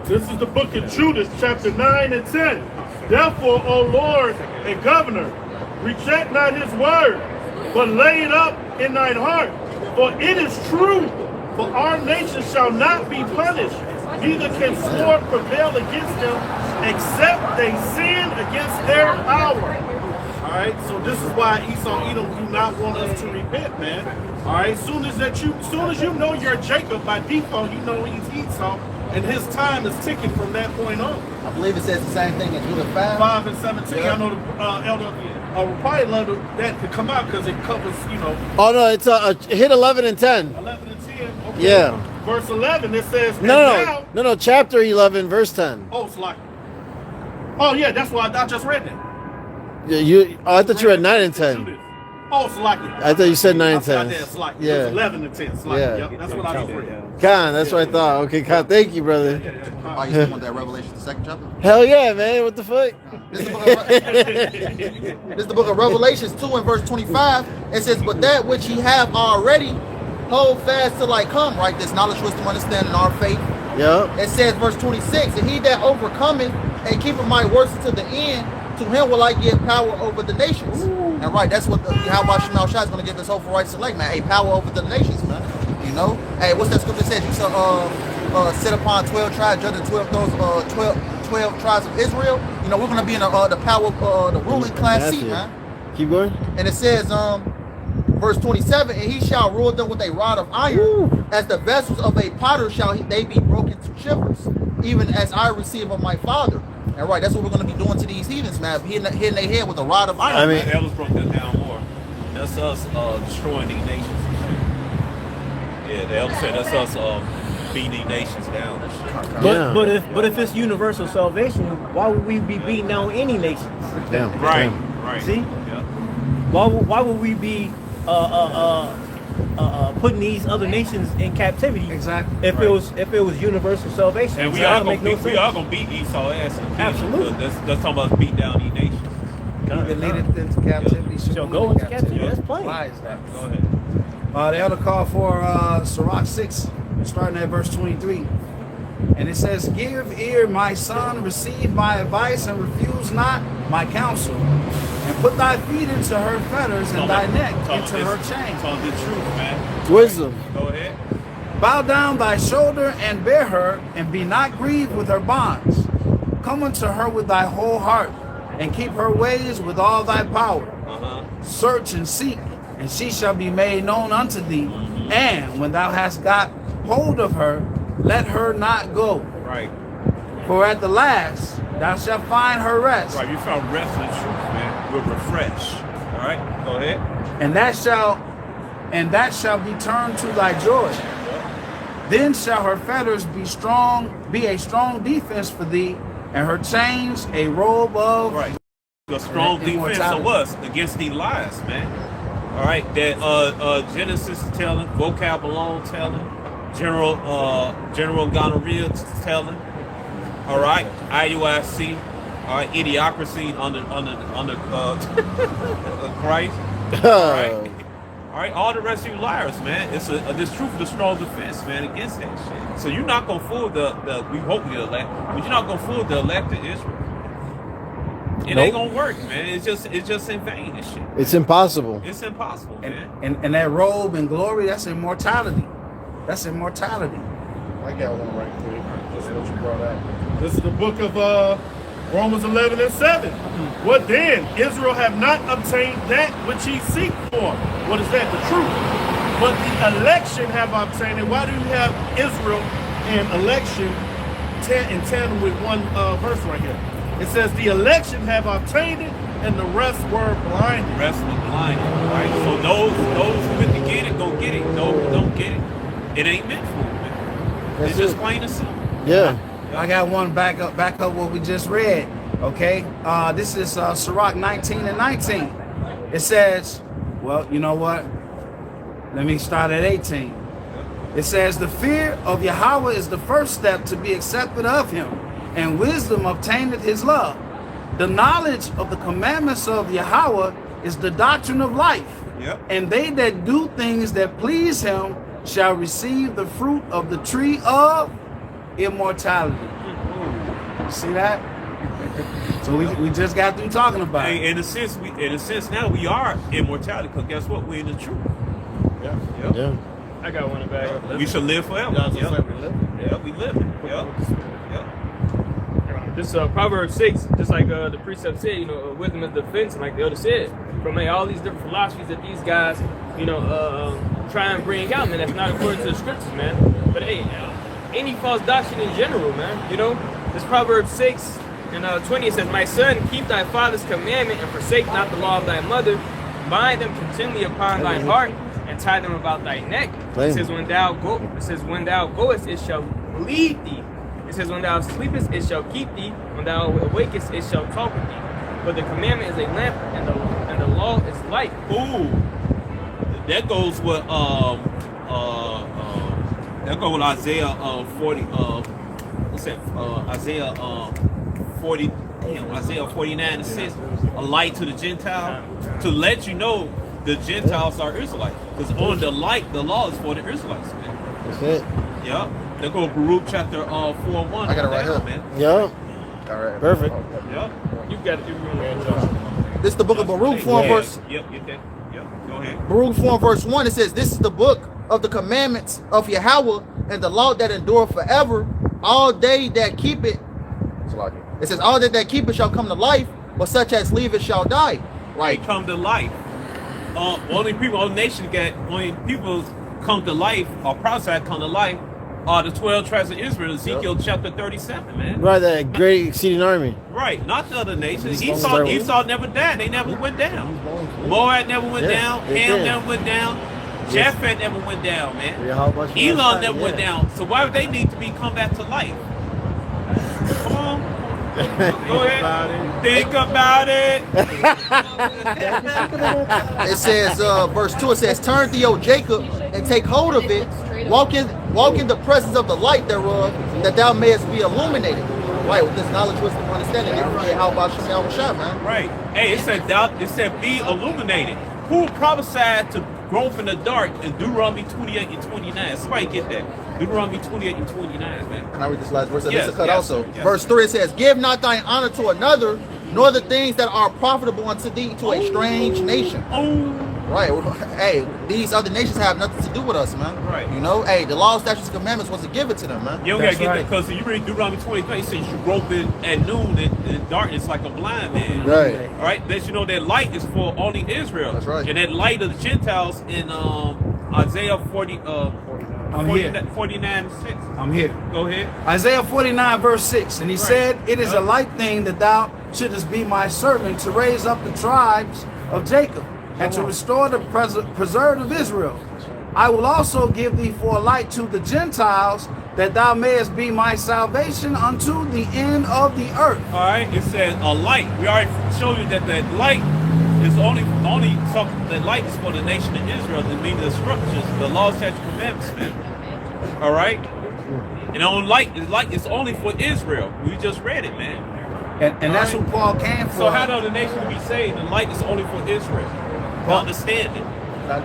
This is the book of Judas, chapter 9 and 10. Therefore, O Lord and governor, reject not his word, but lay it up in thine heart. For it is true, for our nation shall not be punished, neither can sword prevail against them, except they sin against their power. All right, so this is why Esau and Edom do not want us to repent, man. All right, soon as you know you're Jacob by default, you know he's Esau, and his time is ticking from that point on. I believe it says the same thing in Judah 5. 5 and 17. I know the elder would probably love that to come out because it covers, Oh no, it's hit 11 and 10. 11 and 10. Okay. Yeah. Verse 11, it says, No, chapter 11, verse 10. Oh, it's like, oh yeah, that's why I just read that. Yeah, I thought you read 9 and 10. Oh, it's like it. I thought you said 9 and 10. It's like it. Yeah. It's 11 and 10. It's like Yeah. Yep, that's what I just read. Con, that's what I thought. Okay, Con, thank you, brother. Oh, you still want that Revelation, the 2nd chapter? Hell yeah, man. What the fuck? This is the book of Revelations 2 and verse 25. It says, but that which ye have already, hold fast till I come, right? This knowledge, wisdom, understanding, our faith. Yeah. It says, verse 26, and he that overcometh and keepeth my works to the end, to him will I give power over the nations. And right, that's what how Shemel Shah is going to give his whole for right select, man. Hey, power over the nations, man. Hey, what's that scripture says? You shall sit upon 12 tribes, judging 12 tribes of Israel. We're going to be in the power of the ruling class seat, man. Keep going. And it says, verse 27, and he shall rule them with a rod of iron, as the vessels of a potter shall they be broken to shivers, even as I receive of my Father. And right, that's what we're going to be doing to these heathens, man. Hitting their head with a rod of iron. The elders broke that down more. That's us destroying these nations. Yeah, the elders said that's us beating these nations down. But if it's universal salvation, why would we be beating down any nations? Damn. Right. See? Yeah. Why would we be putting these other nations in captivity? Exactly. If it was universal salvation, And we that are would gonna make no sense. beat Esau ass. Absolutely. That's talking about beat down these nations. Even lead it into captivity. Shall go into captivity. That's plain. Why is that? Go ahead. The elder called for Sirach 6, starting at verse 23. And it says, give ear, my son, receive my advice, and refuse not my counsel. And put thy feet into her fetters, and thy neck into her chain. Talk the truth, man. Wisdom. Go ahead. Bow down thy shoulder, and bear her, and be not grieved with her bonds. Come unto her with thy whole heart, and keep her ways with all thy power. Search and seek, and she shall be made known unto thee. And when thou hast got hold of her, let her not go. Right. For at the last thou shalt find her rest, Right, you found rest in the truth, man. We'll refresh. All right, go ahead. and that shall be turned to thy joy. Then shall her fetters be a strong defense for thee, and her chains a robe of Right. The strong defense of us against these lies, man. All right, that Genesis is telling, vocab alone telling, general gonorrhea telling. All right, IUIC, all right, idiocracy under Christ. All right. All right, all the rest of you liars, man. It's this truth is a strong defense, man, against that shit. So you're not gonna fool we hope the elect, but you're not gonna fool the elected Israel. It ain't gonna work, man. It's just in vain and shit. It's impossible. It's impossible, man. and that robe and glory, that's immortality. That's immortality. I got one right quick. That's what you brought out. This is the book of Romans 11 and 7. What then? Israel have not obtained that which he seek for. What is that? The truth. But the election have obtained it. Why do you have Israel and election in tandem with one verse right here? It says the election have obtained it, and the rest were blinded. The rest was blinded, right? So those who get to get it, go get it. Those who don't get it, it ain't meant for them, man. It's just plain and simple. Yeah. I got one back up what we just read. Okay, this is Sirach 19 and 19. It says, well, you know what? Let me start at 18. It says, the fear of Yahweh is the first step to be accepted of him, and wisdom obtaineth his love. The knowledge of the commandments of Yahweh is the doctrine of life. Yep. And they that do things that please him shall receive the fruit of the tree of immortality. See that? So we just got through talking about it. Hey, in a sense, now we are immortality, because guess what? We're in the truth. Yeah. Yep. Yeah. I got one back. We should live forever. Yep. We live. Yep. This Proverbs 6, just like the precept said, you know, wisdom is defense, and like the other said, from all these different philosophies that these guys, you know, try and bring out, man. That's not according to the scriptures, man. But hey, any false doctrine in general, man. You know, this Proverbs 6 and 20, it says, my son, keep thy father's commandment and forsake not the law of thy mother. Bind them continually upon thine heart and tie them about thy neck. It says, when thou goest, it shall lead thee. It says, when thou sleepest, it shall keep thee. When thou awakest, it shall talk with thee. But the commandment is a lamp, and the law is light. Ooh, that goes with Isaiah 40. What's that? Isaiah 40. Isaiah 49 and 6. A light to the Gentile, to let you know the Gentiles are Israelites. Because on the light, the law is for the Israelites, man. That's it. Yeah. They go Baruch chapter 4:1. I got it right here, man. Yeah. All right. Perfect. Yeah. You got it. You man. This is the book of Baruch 4 and verse. Yep. Get that. Yep. Go ahead. Baruch 4 and verse 1. It says, this is the book of the commandments of Yahweh and the law that endureth forever. All they that keep it. It says, all that keep it shall come to life, but such as leave it shall die. Right. They come to life. Only people come to life, or prophesy come to life, are the 12 tribes of Israel, Ezekiel chapter 37, man. Right, that great exceeding army. Right, not the other nations. Esau never died. They never went down. Moab never went down. Ham never went down. Japheth never went down, man. Elon never went down. So why would they need to be come back to life? Come on. Go ahead. Think about it. It says, verse 2, it says, turn thee, O Jacob, and take hold of it. Walk in the presence of the light thereof, that thou mayest be illuminated. Right, with this knowledge, wisdom, understanding. How about Shem, man? Right. Hey, it said be illuminated. Who prophesied to grow from the dark in Deuteronomy 28 and 29? Somebody get that. Deuteronomy 28 and 29, man. Can I read this last verse? Yes, This is cut yes, also. yes. Verse 3, it says, give not thine honor to another, nor the things that are profitable unto thee to a strange nation. Oh. Right. Hey, these other nations have nothing to do with us, man. Right. You know, hey, the law, statutes, and commandments was to give it to them, man. You don't gotta get that, because you read Deuteronomy 23, it says you grope at noon in darkness like a blind man. Right. All right, that you know that light is for only Israel. That's right. And that light of the Gentiles in Isaiah 40, I'm here. 49:6. I'm here. Go ahead. Isaiah 49 verse 6. And he Right. said, it is a light thing that thou shouldest be my servant to raise up the tribes of Jacob and to restore the preserved of Israel. I will also give thee for a light to the Gentiles, that thou mayest be my salvation unto the end of the earth. All right. It says a light. We already showed you that light is only something. That light is for the nation of Israel. To mean the structures, the laws, statutes, commandments, man. All right. And on light is only for Israel. We just read it, man. And that's All what Paul came for. So how does the nation be saved? The light is only for Israel. To understand it.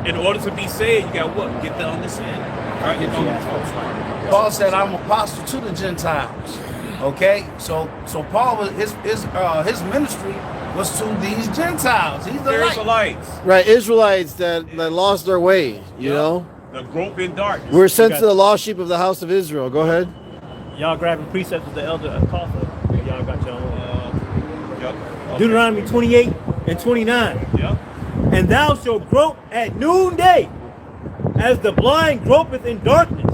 In order to be saved, you got what? Get the understanding. Right? Paul said, "I'm apostle to the Gentiles." Okay, so Paul was his ministry was to these Gentiles. He's the light. Israelites. Right, Israelites that lost their way, you know? The group in darkness. We're sent to the lost sheep of the house of Israel. Go ahead. Y'all grabbing precepts of the elder Costa? Y'all got your own. Yep. Okay. Deuteronomy 28 and 29. Yep. And thou shalt grope at noonday, as the blind gropeth in darkness.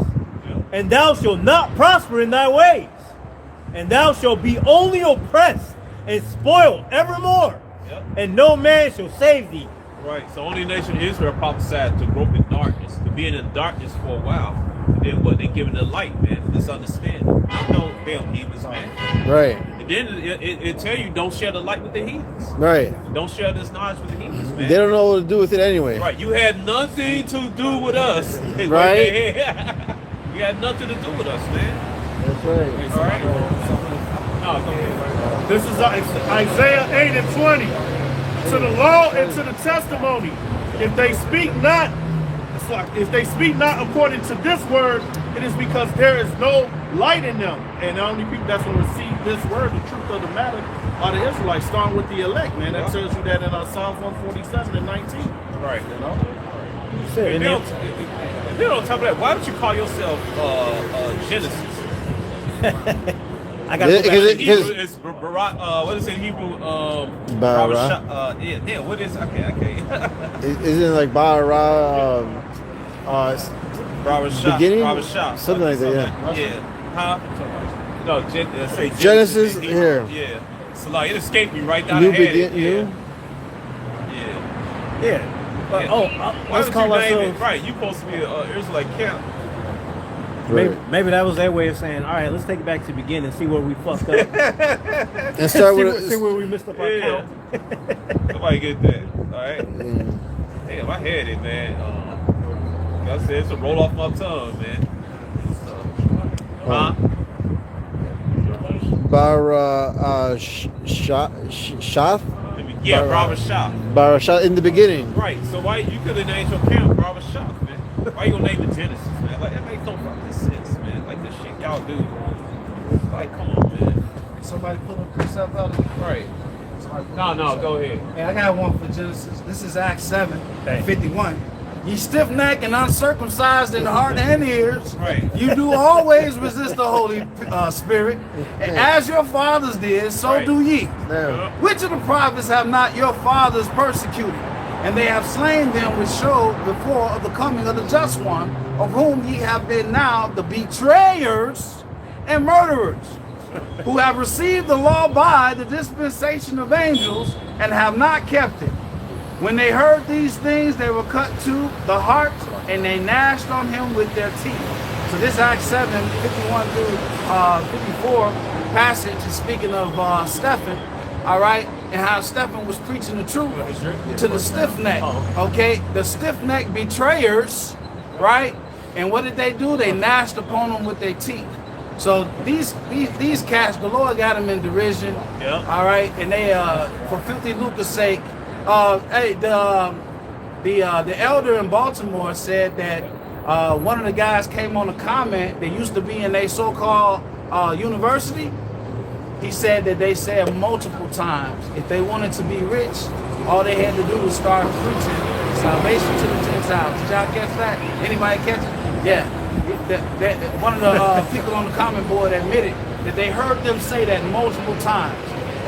Yep. And thou shalt not prosper in thy ways. And thou shalt be only oppressed and spoiled evermore. Yep. And no man shall save thee. Right. So only nation of Israel prophesied to grope in darkness, to be in the darkness for a while. And then what? They give it the light, man. Let's understand. I know damn heathens, man. Right, And then it tell you don't share the light with the heathens. right. Don't share this knowledge with the heathens, man. They don't know what to do with it anyway. Right. You had nothing to do with us. Right. You had nothing to do with us, man. That's right. All right. No, go ahead. This is Isaiah 8 and 20. To the law and to the testimony, if they speak not, if they speak not according to this word, it is because there is no light in them. And the only people that's going to receive this word, the truth of the matter, are the Israelites, starting with the elect, man. That tells you that in Psalms 147 and 19. Right. You know? And then on top of that, why don't you call yourself Genesis? I got to go back. Hebrew, it's what is it in Hebrew? Bara. Yeah. What is? Okay. Isn't it like Bara? Beginning? Something like that, Yeah. Huh? No, say Genesis, in Hebrew. here. Yeah. So like it escaped me right down New the head. begin. New. Yeah. But, Why let's would call you name ourselves. it? Right. You supposed to be an Israelite camp. Maybe that was their way of saying, all right, let's take it back to the beginning and see where we fucked up. And start with see where we missed up our count. Somebody get that. All right. Damn, I had it, man. Like I said, it's a roll off my tongue, man. Bara Shath. Yeah, Brava Shah. Bara Shath in the beginning. Right. So why you could have named your camp Brava Shah, man? Why you gonna name it Genesis, man? Like that makes no fucking sense, man. Like this shit y'all do. Like, come on, man. Somebody pull a precept out. Right. No, go ahead. Hey, I got one for Genesis. This is Acts 7:51. Ye stiff-necked and uncircumcised in heart and ears. Right. You do always resist the Holy Spirit. And as your fathers did, so Right. do ye. Yeah. Which of the prophets have not your fathers persecuted? And they have slain them which showed before of the coming of the just one, of whom ye have been now the betrayers and murderers, who have received the law by the dispensation of angels, and have not kept it. When they heard these things, they were cut to the heart, and they gnashed on him with their teeth. So this Acts 7:51 through 54 passage is speaking of Stephen, all right, and how Stephen was preaching the truth to the stiff-necked, okay? The stiff-necked betrayers, right? And what did they do? They gnashed upon them with their teeth. So these cats, the Lord got them in derision, all right? And they, for filthy lucre's sake, the elder in Baltimore said that one of the guys came on a comment that used to be in a so-called university. He said that they said multiple times if they wanted to be rich, all they had to do was start preaching salvation to the Gentiles. Did y'all catch that? Anybody catch it? Yeah. One of the people on the comment board admitted that they heard them say that multiple times.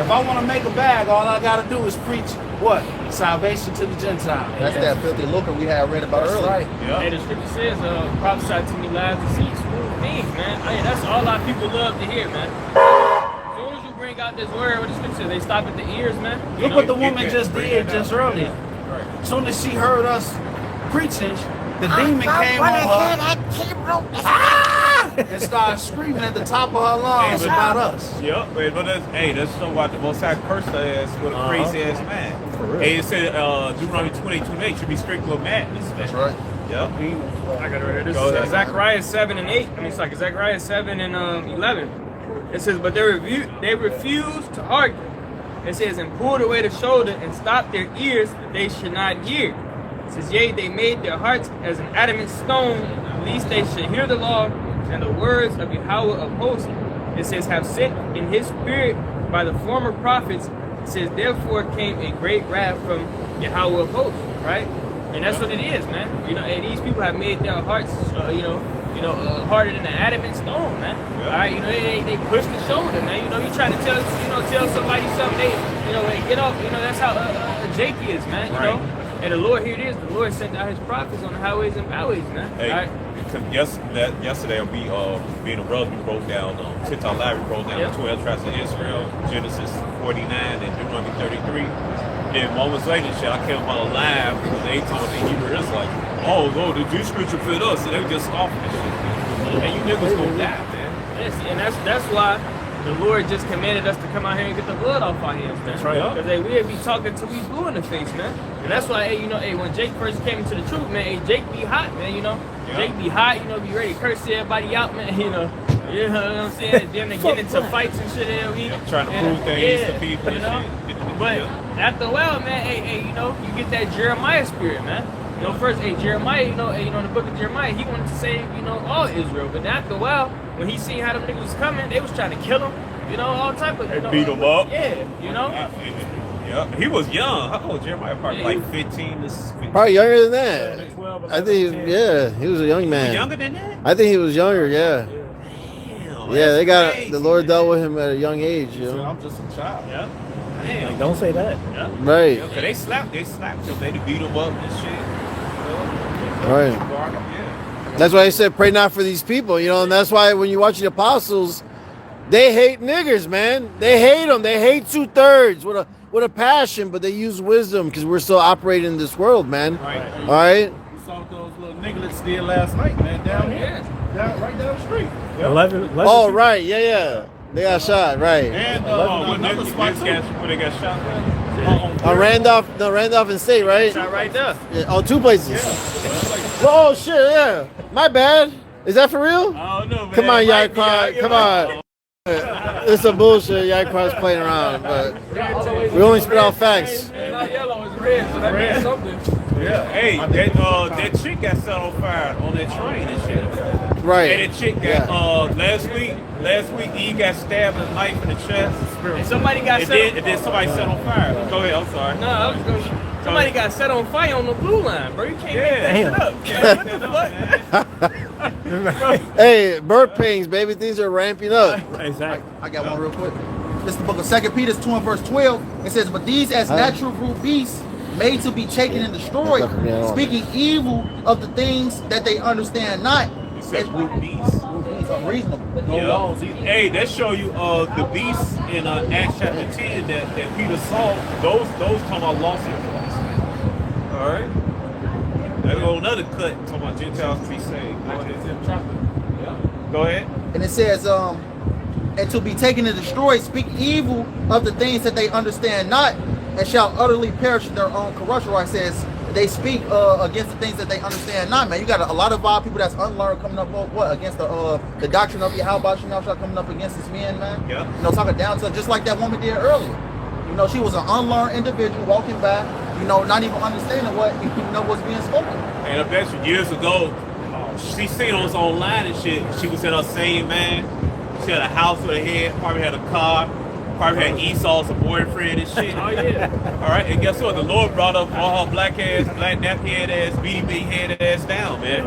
If I want to make a bag, all I got to do is preach what? salvation to the Gentiles. That's that filthy lucre we had read about That's earlier. right. Yeah. Hey, the scripture says, prophesy to me lies and see smooth things, man. Hey, that's all our people love to hear, man. As soon as you bring out this word with the scripture, they stop at the ears, man. Look what the woman just did just earlier. Right. As soon as she heard us preaching, the demon came on her and started screaming at the top of her lungs about us. Yep, but that's so what the Most High cursed her ass with a crazy ass man. Hey, it said Deuteronomy 28 should be stricken with madness. That's right. Yep. I got it right here. This Go is ahead. Zechariah 7 and 8. I mean, it's like Zechariah 7 and 11. It says, but they refused to hearken. It says, and pulled away the shoulder and stopped their ears that they should not hear. It says, yea, they made their hearts as an adamant stone, lest they should hear the law and the words of Yahweh of hosts. It says, have sent in his spirit by the former prophets. It says, therefore came a great wrath from Yahweh of hosts, right? And that's what it is, man. You know, and these people have made their hearts, harder than an adamant stone, man. Yeah. All right, they push the shoulder, man. You try to tell somebody something, they get off. That's how Jake is, man. You know. And the Lord, here it is. The Lord sent out His prophets on the highways and byways, man. Hey, All right. yesterday we being a brother, we broke down TikTok Live. We broke down the 12 tribes of Israel, Genesis 49 and Deuteronomy 33. Then moments later, shit, I came on live because they told me Hebrew Israelites, oh no, the Jew scripture fit us, and they were just scoffing and shit. And you niggas gonna die, man. Yes, and that's why the Lord just commanded us to come out here and get the blood off our hands, man. That's right. Because we'd be talking till we blue in the face, man. And that's why, when Jake first came into the truth, man, Jake be hot, man, Yeah. Jake be hot, be ready to curse everybody out, man, You know what I'm saying? Then they get into fights and shit every week. Yeah, trying to prove things to people and shit. But after a while, man, you get that Jeremiah spirit, man. First, Jeremiah, in the book of Jeremiah, he wanted to save, all Israel. But after a while, when he seen how them niggas was coming, they was trying to kill him, all type of, They beat him up. Yeah, Yeah, he was young. How old was Jeremiah? Probably like 15 to 15. Probably younger than that. 12 or I think, he was a young man. Younger than that? I think he was younger, yeah. Damn, Yeah, they got crazy, the Lord man. dealt with him at a young age, I'm just a child. Yeah. Damn. Don't say that. Yeah. Right, Yeah, 'cause they slapped him. They beat him up and shit. right. Yeah. That's why I said pray not for these people, and that's why when you watch the apostles, they hate niggers, man. They hate them. They hate 2/3 with a passion, but they use wisdom because we're still operating in this world, man. Right. All right. You saw what those little nigglets did last night, man, down here. Right down the street. 11 Oh, right. Yeah. They got shot, right. And When another spot too. they got shot. Randolph and State, right? Shot right there. Yeah, oh, two places. Oh shit, yeah. My bad. Is that for real? I don't know, man. Come on, Might be, Yaquan. Come on. It's some bullshit. Yaquan's playing around, but we only spit out facts. It's not yellow, it's red, so that means something. Yeah. Hey, that chick got set on fire on that train and shit. Right. And that chick got last week he got stabbed with a knife in the chest. And somebody got And set then somebody set on fire. Go ahead, I'm sorry. No, I was going somebody got set on fire on the blue line, bro. You can't make that shit up. What the fuck? Hey, birth pains, baby. Things are ramping up. Exactly. I got one real quick. This is the book of 2 Peter 2 and verse 12. It says, but these as natural brute beasts, made to be taken and destroyed, speaking evil of the things that they understand not. You said brute beast. Unreasonable. Yeah. Hey, that show you the beasts in Acts chapter 10 that Peter saw. Those come out lost in Christ. All right. Let's go another cut. Talking about Gentiles to be saved. Go ahead. And it says, and to be taken and destroyed, speak evil of the things that they understand not, and shall utterly perish in their own corruption. Or it says they speak against the things that they understand not, man. You got a lot of people that's unlearned coming up against the doctrine of Yahweh coming up against this men, man. Yeah. Talking down to just like that woman did earlier. She was an unlearned individual walking back, not even understanding what was being spoken. And I bet you years ago, she seen us online and shit. She was in her same man. She had a house with a head, probably had a car, probably had Esau as a boyfriend and shit. Oh yeah. All right, and guess what? The Lord brought up all her black nappy head ass, beady big head ass down, man.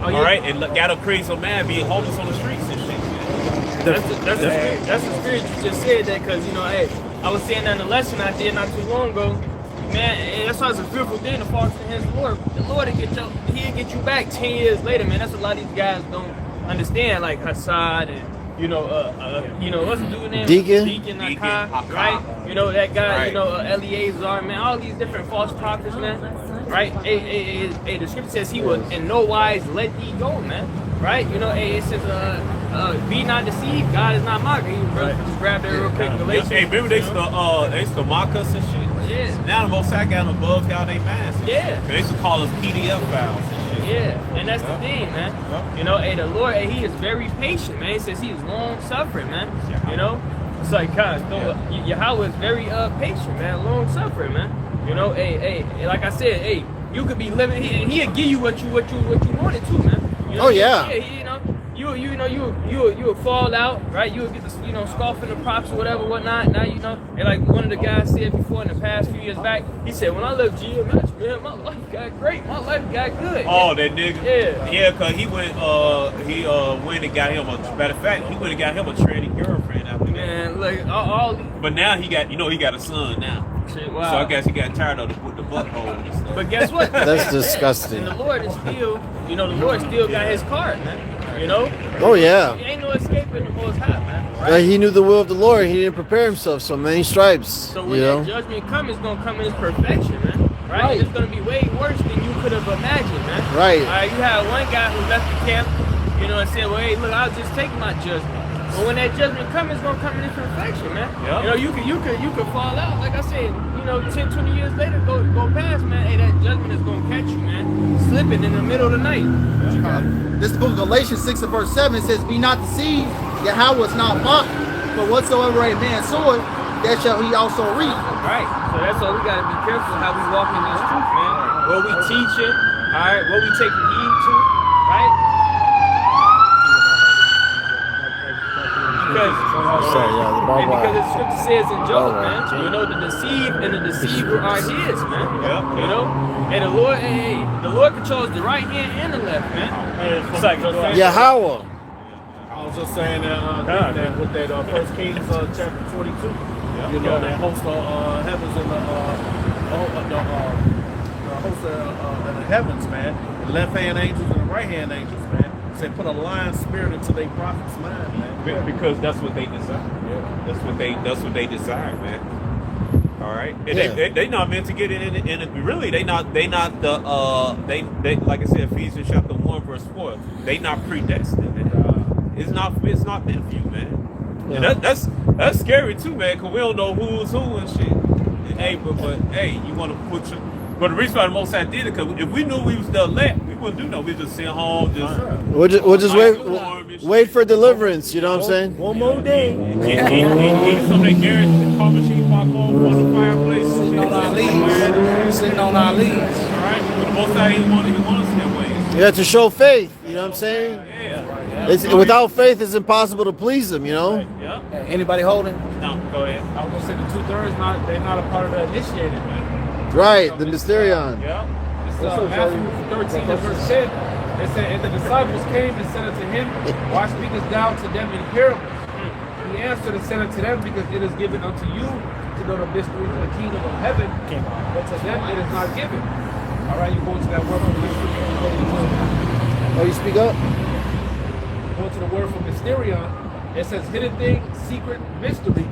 Oh, yeah. All right, and got her crazy old man being homeless on the streets and shit, man. That's the spirit you just said that, because I was saying that in the lesson I did not too long ago. man, and that's why it's a fearful thing to fall into the hands of the Lord. The Lord he'll get you back 10 years later, man. That's a lot of these guys don't understand, like Hassad and what's the dude's name? Deacon Akkad, right? You know that guy, Eleazar, man. All these different false prophets, man. Right? Hey, the scripture says he will in no wise let thee go, man. Right? It says, be not deceived. God is not mocked. He just grabbed that real quick. Galatians. Hey, remember they used to mock us and shit? Yeah. Now the Most High got them above y'all they minds. Yeah. They used to call us PDF files and shit. Yeah, and that's the thing, man. The Lord, he is very patient, man. He says he is long suffering, man. It's like Yahweh is very patient, man, long suffering, man. Like I said, you could be living, he'll give you what you wanted to, man. Oh yeah. You would fall out, right? You would get the scoffing the props or whatnot. Now and like one of the guys said before in the past few years back, he said, when I left GMS, man, my life got great, my life got good. Oh, that nigga. Yeah, cause he went and got him matter of fact, he went and got him a tranny girlfriend after that. Man, like all. But now he got a son now. Shit, wow. So I guess he got tired of the butthole and stuff. But guess what? That's disgusting. And the Lord is still, the Lord still got his card, man. Oh yeah. There ain't no escaping the Most High, man. Right? He knew the will of the Lord. He didn't prepare himself. So many stripes. So when that judgment comes, it's gonna come in its perfection, man. Right? It's gonna be way worse than you could have imagined, man. Right. All right. You had one guy who left the camp, and said, well, hey, look, I'll just take my judgment. But when that judgment comes, it's gonna come in its perfection, man. Yep. You could fall out, like I said. 10, 20 years later, go past, man. Hey, that judgment is gonna catch you, man. Slipping in the middle of the night. This book of Galatians 6 and verse 7 says, be not deceived, Yahweh is not mocked, but whatsoever a man soweth, that shall he also reap. Right. So that's why we gotta be careful how we walk in this truth, man. What we teaching, all right, what we taking heed to, right? Because the scripture says in Job, man, the deceived and the deceiver are his, man. And the Lord controls the right hand and the left, man. It's like Yahweh. I was just saying that with that 1 Kings chapter 22, that host of heavens and the host of the heavens, man, the left hand angels and the right hand angels, man. Say put a lying spirit into their prophet's mind, man. Because that's what they desire. Yeah. That's what they desire, man. All right. And they not meant to get it in really they not they like I said, Ephesians chapter 1 verse 4, they not predestined, man. It's not meant for you, man. Yeah. And that's scary too, man, because we don't know who's who and shit. And, hey, you want to put your. But the reason why the Most High did it, because if we knew we was the elect, we wouldn't do no. We'd just sit home, we'll just wait for deliverance. You know what I'm saying? One more day. Eat some of that Garrett car machine popcorn on the fireplace. Sitting on our leaves. All right, but the Most High didn't want us that way. You have to show faith. You know what I'm saying? Yeah. Without faith, it's impossible to please him. Yeah. Anybody holding? No, go ahead. I was gonna say the 2/3 they're not a part of the initiated, man. Right, the Mysterion. Yeah. It's Matthew 13 and verse 10. It said, and the disciples came and said unto him, why speakest thou to them in parables? He answered and said unto them, because it is given unto you to know the mysteries of the kingdom of heaven, but to them it is not given. All right, you go to that word from Oh, you speak up? Go to the word from Mysterion. It says hidden thing, secret, mystery.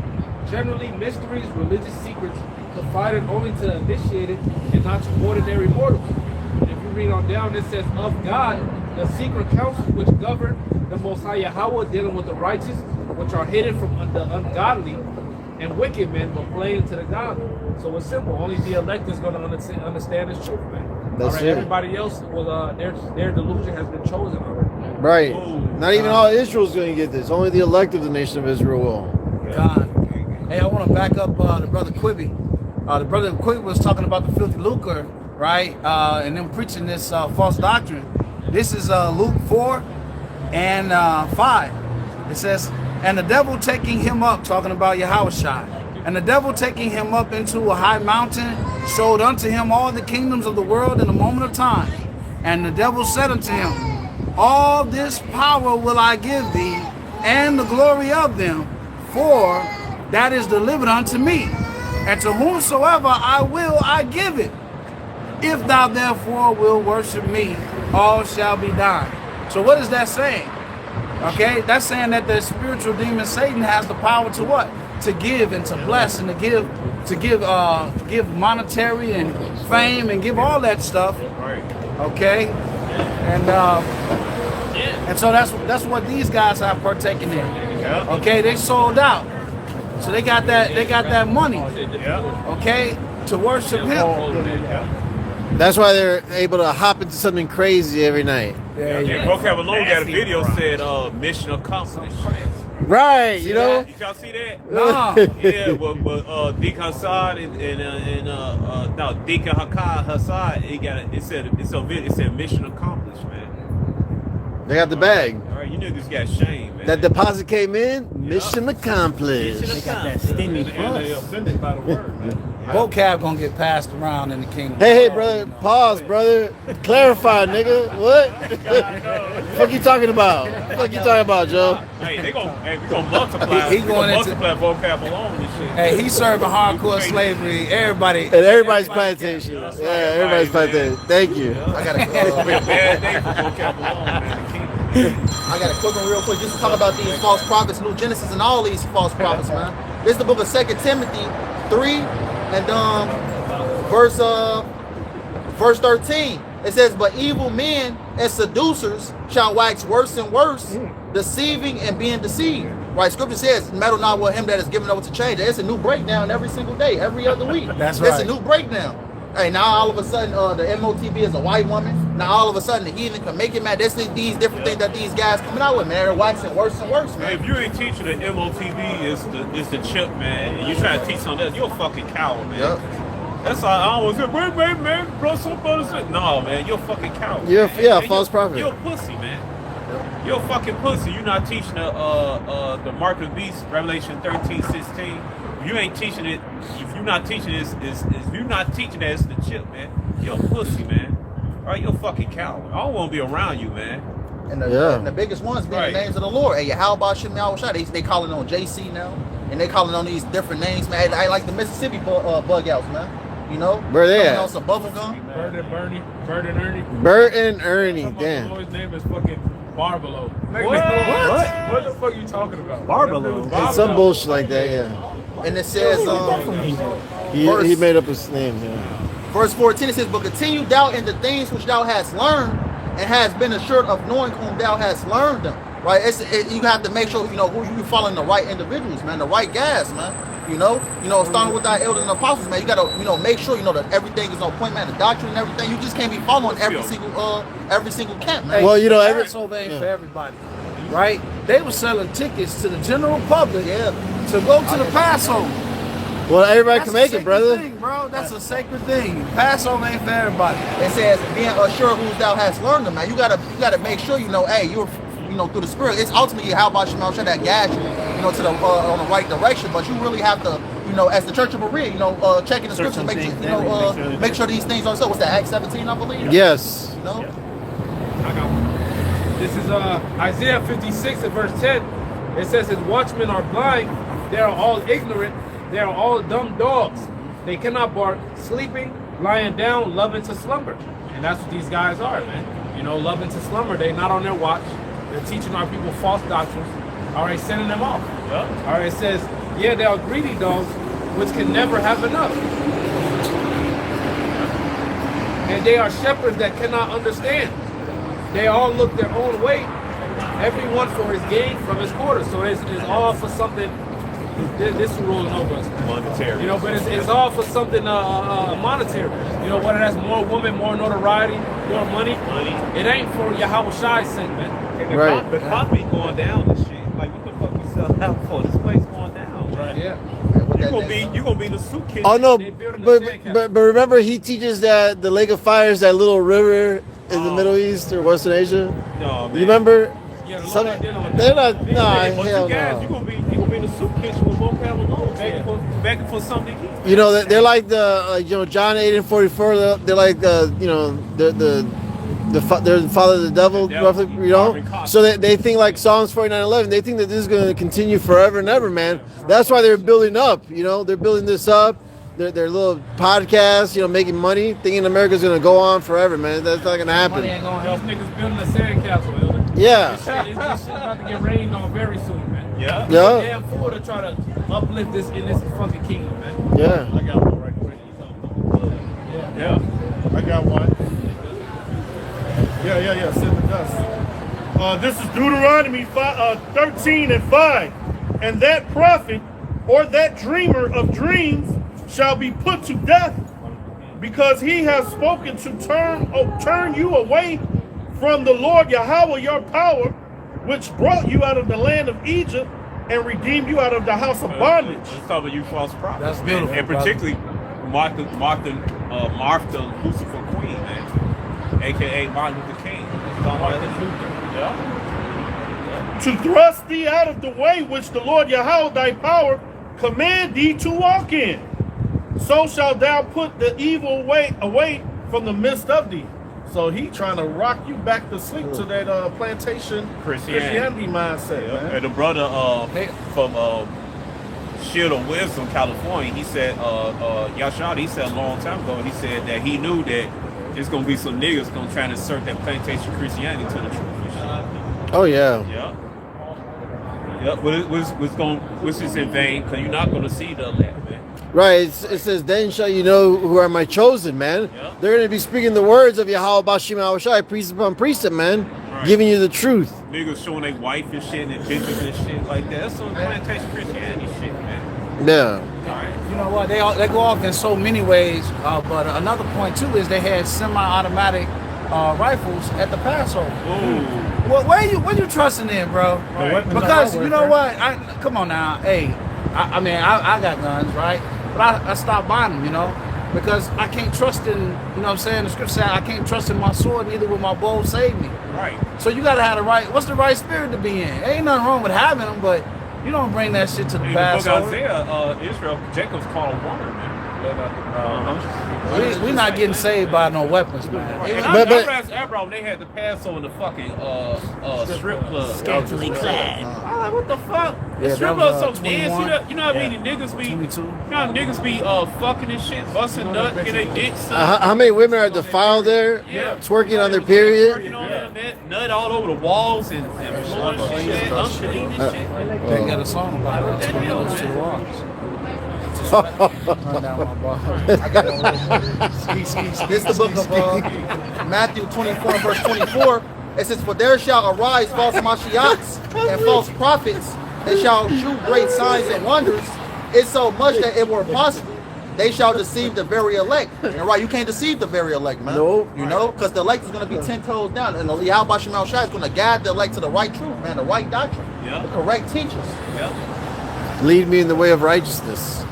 Generally, mysteries, religious secrets, confided only to the initiated and not to ordinary mortals. And if you read on down, it says, of God, the secret counsels which govern the Most High Yahweh, dealing with the righteous, which are hidden from the ungodly and wicked men, but plain to the godly. So it's simple. Only the elect is going to understand this truth, man. That's it. Everybody else, their delusion has been chosen already. Right. Not even all Israel's going to get this. Only the elect of the nation of Israel will. God. Hey, I want to back up the brother Quibby. The brother Quibby was talking about the filthy lucre, right? And them preaching this false doctrine. This is Luke 4 and 5. It says, and the devil taking him up, talking about Yahushua, and the devil taking him up into a high mountain, showed unto him all the kingdoms of the world in a moment of time. And the devil said unto him, all this power will I give thee, and the glory of them, for that is delivered unto me, and to whomsoever I will, I give it. If thou therefore will worship me, all shall be thine. So what is that saying? Okay, that's saying that the spiritual demon Satan has the power to what? To give and to bless and to give monetary and fame and give all that stuff. Okay, and so that's what these guys are partaking in. Okay, they sold out, so they got that money. Okay, to worship him. That's why they're able to hop into something crazy every night. Yeah, Vocab alone got a video said mission accomplished. Right, you know? Did y'all see that? No. Yeah, but Deacon Hassad and no, Deacon Hassad, it said mission accomplished, man. They got the bag. All right, you niggas got shame, man. That deposit came in, mission accomplished. They got that stimmy And they plus. offended by the word, man. Vocab gonna get passed around in the kingdom. Hey, brother, pause, brother. Clarify, nigga. What? Fuck you talking about? Fuck you talking about, Joe? Hey, we gonna multiply. He going into- multiply vocab alone and shit. Hey, he's serving hardcore slavery. Everybody. And everybody's plantation. Yeah, everybody's plantation. Thank you. I got a Bad day for vocab alone, man. The kingdom. I got a quick one real quick just to talk about these false prophets, New Genesis, and all these false prophets, man. This is the book of 2 Timothy 3 and verse 13. It says, but evil men and seducers shall wax worse and worse, deceiving and being deceived. Right? Scripture says, meddle not with him that is given over to change. It's a new breakdown every single day, every other week. That's It's right. a new breakdown. Hey, now all of a sudden, the MOTB is a white woman. Now all of a sudden, the heathen can make it mad. There's these different things that these guys coming out with, man. They're waxing worse and worse, man. Hey, if you ain't teaching the MOTB is the chip, man, and you trying to teach something else, you're a fucking coward, man. Yep. That's all I always say, man, bro, somebody said, no, man, you're a fucking coward. You're man. yeah, And false prophet. You're a pussy, man. You're a fucking pussy. You're not teaching the mark of the beast, Revelation 13:16. You ain't teaching it. If you're not teaching this, if you're not teaching that, it's the chip, man. You're a pussy, man. All right, you're a fucking coward. I don't want to be around you, man. And the biggest ones being Right. the names of the Lord. Hey, how about Shimmy Awashai? They calling on JC now, and they calling on these different names, man. I like the Mississippi bug outs, man. You know, Where they coming at? on some bubble gum. Bert and Ernie. Bert and Ernie, damn. His name is fucking Barbelo. What? the fuck you talking about? Barbelo. And some bullshit like that, yeah. And it says, He made up his name, yeah. verse 14, it says, but continue thou in the things which thou hast learned, and hast been assured of knowing whom thou hast learned them. Right? You have to make sure, who you following the right individuals, man, the right guys, man. Starting with our elders and apostles, man. You gotta, make sure that everything is on point, man. The doctrine and everything. You just can't be following every single camp, man. Well, Passover ain't for everybody, right? They were selling tickets to the general public, to go to the Passover. Well, everybody That's can make a it, brother. sacred thing, bro. That's a sacred thing. Passover ain't for everybody. It says, being assured who thou hast learned them, man. You gotta make sure hey, you're through the spirit. It's ultimately how about Shemal Shah that guides you, to the on the right direction. But you really have to, as the Church of Berea, checking the scriptures, make sure these things are so. What's that? Acts 17, I believe. Yes. I got one. This is Isaiah 56 and verse 10. It says, his watchmen are blind, they are all ignorant, they are all dumb dogs. They cannot bark, sleeping, lying down, loving to slumber. And that's what these guys are, man. Loving to slumber. They're not on their watch. They're teaching our people false doctrines. All right, sending them off. All right, it says, yeah, they are greedy dogs, which can never have enough. And they are shepherds that cannot understand. They all look their own way, everyone for his gain from his quarter. So it's all for something. This is rolling over us. Monetary. But it's all for something monetary. Whether that's more women, more notoriety, more money. It ain't for Yahweh Shai's sake, man. Right. The copy going down and shit. Like, what the fuck you sell out for? This place going down. Right? Yeah. You gonna be the soup kitchen. Oh no, They building the sand castle. but remember he teaches that the Lake of Fire is that little river in the Middle East or Western Asia. No, man. You remember? Yeah, the Some- Lord dealing with they're that. not. Nah, But hell you guys, no. you gonna be in the soup kitchen with vocab alone, begging for something to eat. They're like the John 8:44. They're like they're the father of the devil, roughly, So they think like Psalms 49:11. They think that this is going to continue forever and ever, man. That's why they're building up. They're building this up. their little podcast, you know, making money, thinking America's gonna go on forever, man. That's not gonna Money happen. ain't gonna help. These niggas building a sandcastle, Elder. Yeah. This shit about to get rained on very soon, man. Yeah. Yeah. Damn fool to try to uplift this in this fucking kingdom, man. Yeah. I got one right quick. Yeah. I got one. Yeah. Sit in the dust. This is Deuteronomy 13 and 5. And that prophet or that dreamer of dreams shall be put to death, because he has spoken to turn you away from the Lord Yahweh your power, which brought you out of the land of Egypt and redeemed you out of the house of bondage. Let's talk about you false prophets. That's beautiful, And particularly Martha Lucifer Queen, man. AKA Martin Luther King. Yeah. To thrust thee out of the way which the Lord Yahweh thy power command thee to walk in. So shalt thou put the evil way away from the midst of thee. So he trying to rock you back to sleep to that plantation Christianity mindset, man. And the brother from Shield of Wisdom, California, he said, Yashad, he said a long time ago, he said that he knew that there's gonna be some niggas gonna try to insert that plantation Christianity to the truth. Oh yeah. Yeah. Yeah, which is in vain, because you're not gonna see the elect, man. Right. It says, then shall you know who are my chosen, man. Yeah. They're going to be speaking the words of Yahweh Bashim Awashai, precept upon precept, man. Right. Giving you the truth. Niggas showing their wife and shit and pictures and shit like that. That's some plantation Christianity shit, man. Yeah. Alright. You know what? They go off in so many ways. But another point too is they had semi-automatic rifles at the Passover. Ooh. Well, what you trusting in, bro? Right. Because you know what? Come on now. Hey, I mean, I got guns, right? But I stopped buying them, you know, because I can't trust in, you know what I'm saying? The scripture said I can't trust in my sword, neither will my bow save me. Right. So you gotta have the right. What's the right spirit to be in? Ain't nothing wrong with having them, but you don't bring that shit to the In the book Passover. Isaiah, Israel, Jacob's called a woman, man. We not getting saved by no weapons, man. After all, they had the Passover in the fucking strip club. Scantily clad. I'm like, what the fuck? The Yeah, strip that was, club so nasty. 21. You know how many niggas be? 22. You know how niggas be fucking and shit, busting nut, get their dick sucked. How many women are defiled there? Yeah. Twerking on their period? Twerking on the net, nut all over the walls and blowing shit, unclean and shit. They got a song about it. 20 to the walls. Run down my bar. This is the book of Matthew 24 verse 24. It says, for there shall arise false Mashiachs and false prophets. They shall shew great signs and wonders. It's so much that it were possible. They shall deceive the very elect. And right, you can't deceive the very elect, man. No. You know, because the elect is going to be 10 toes down. And the Yahweh Shemel Shai is going to guide the elect to the right truth, man, the right doctrine, Yeah. the correct teachers. Yeah. Lead me in the way of righteousness.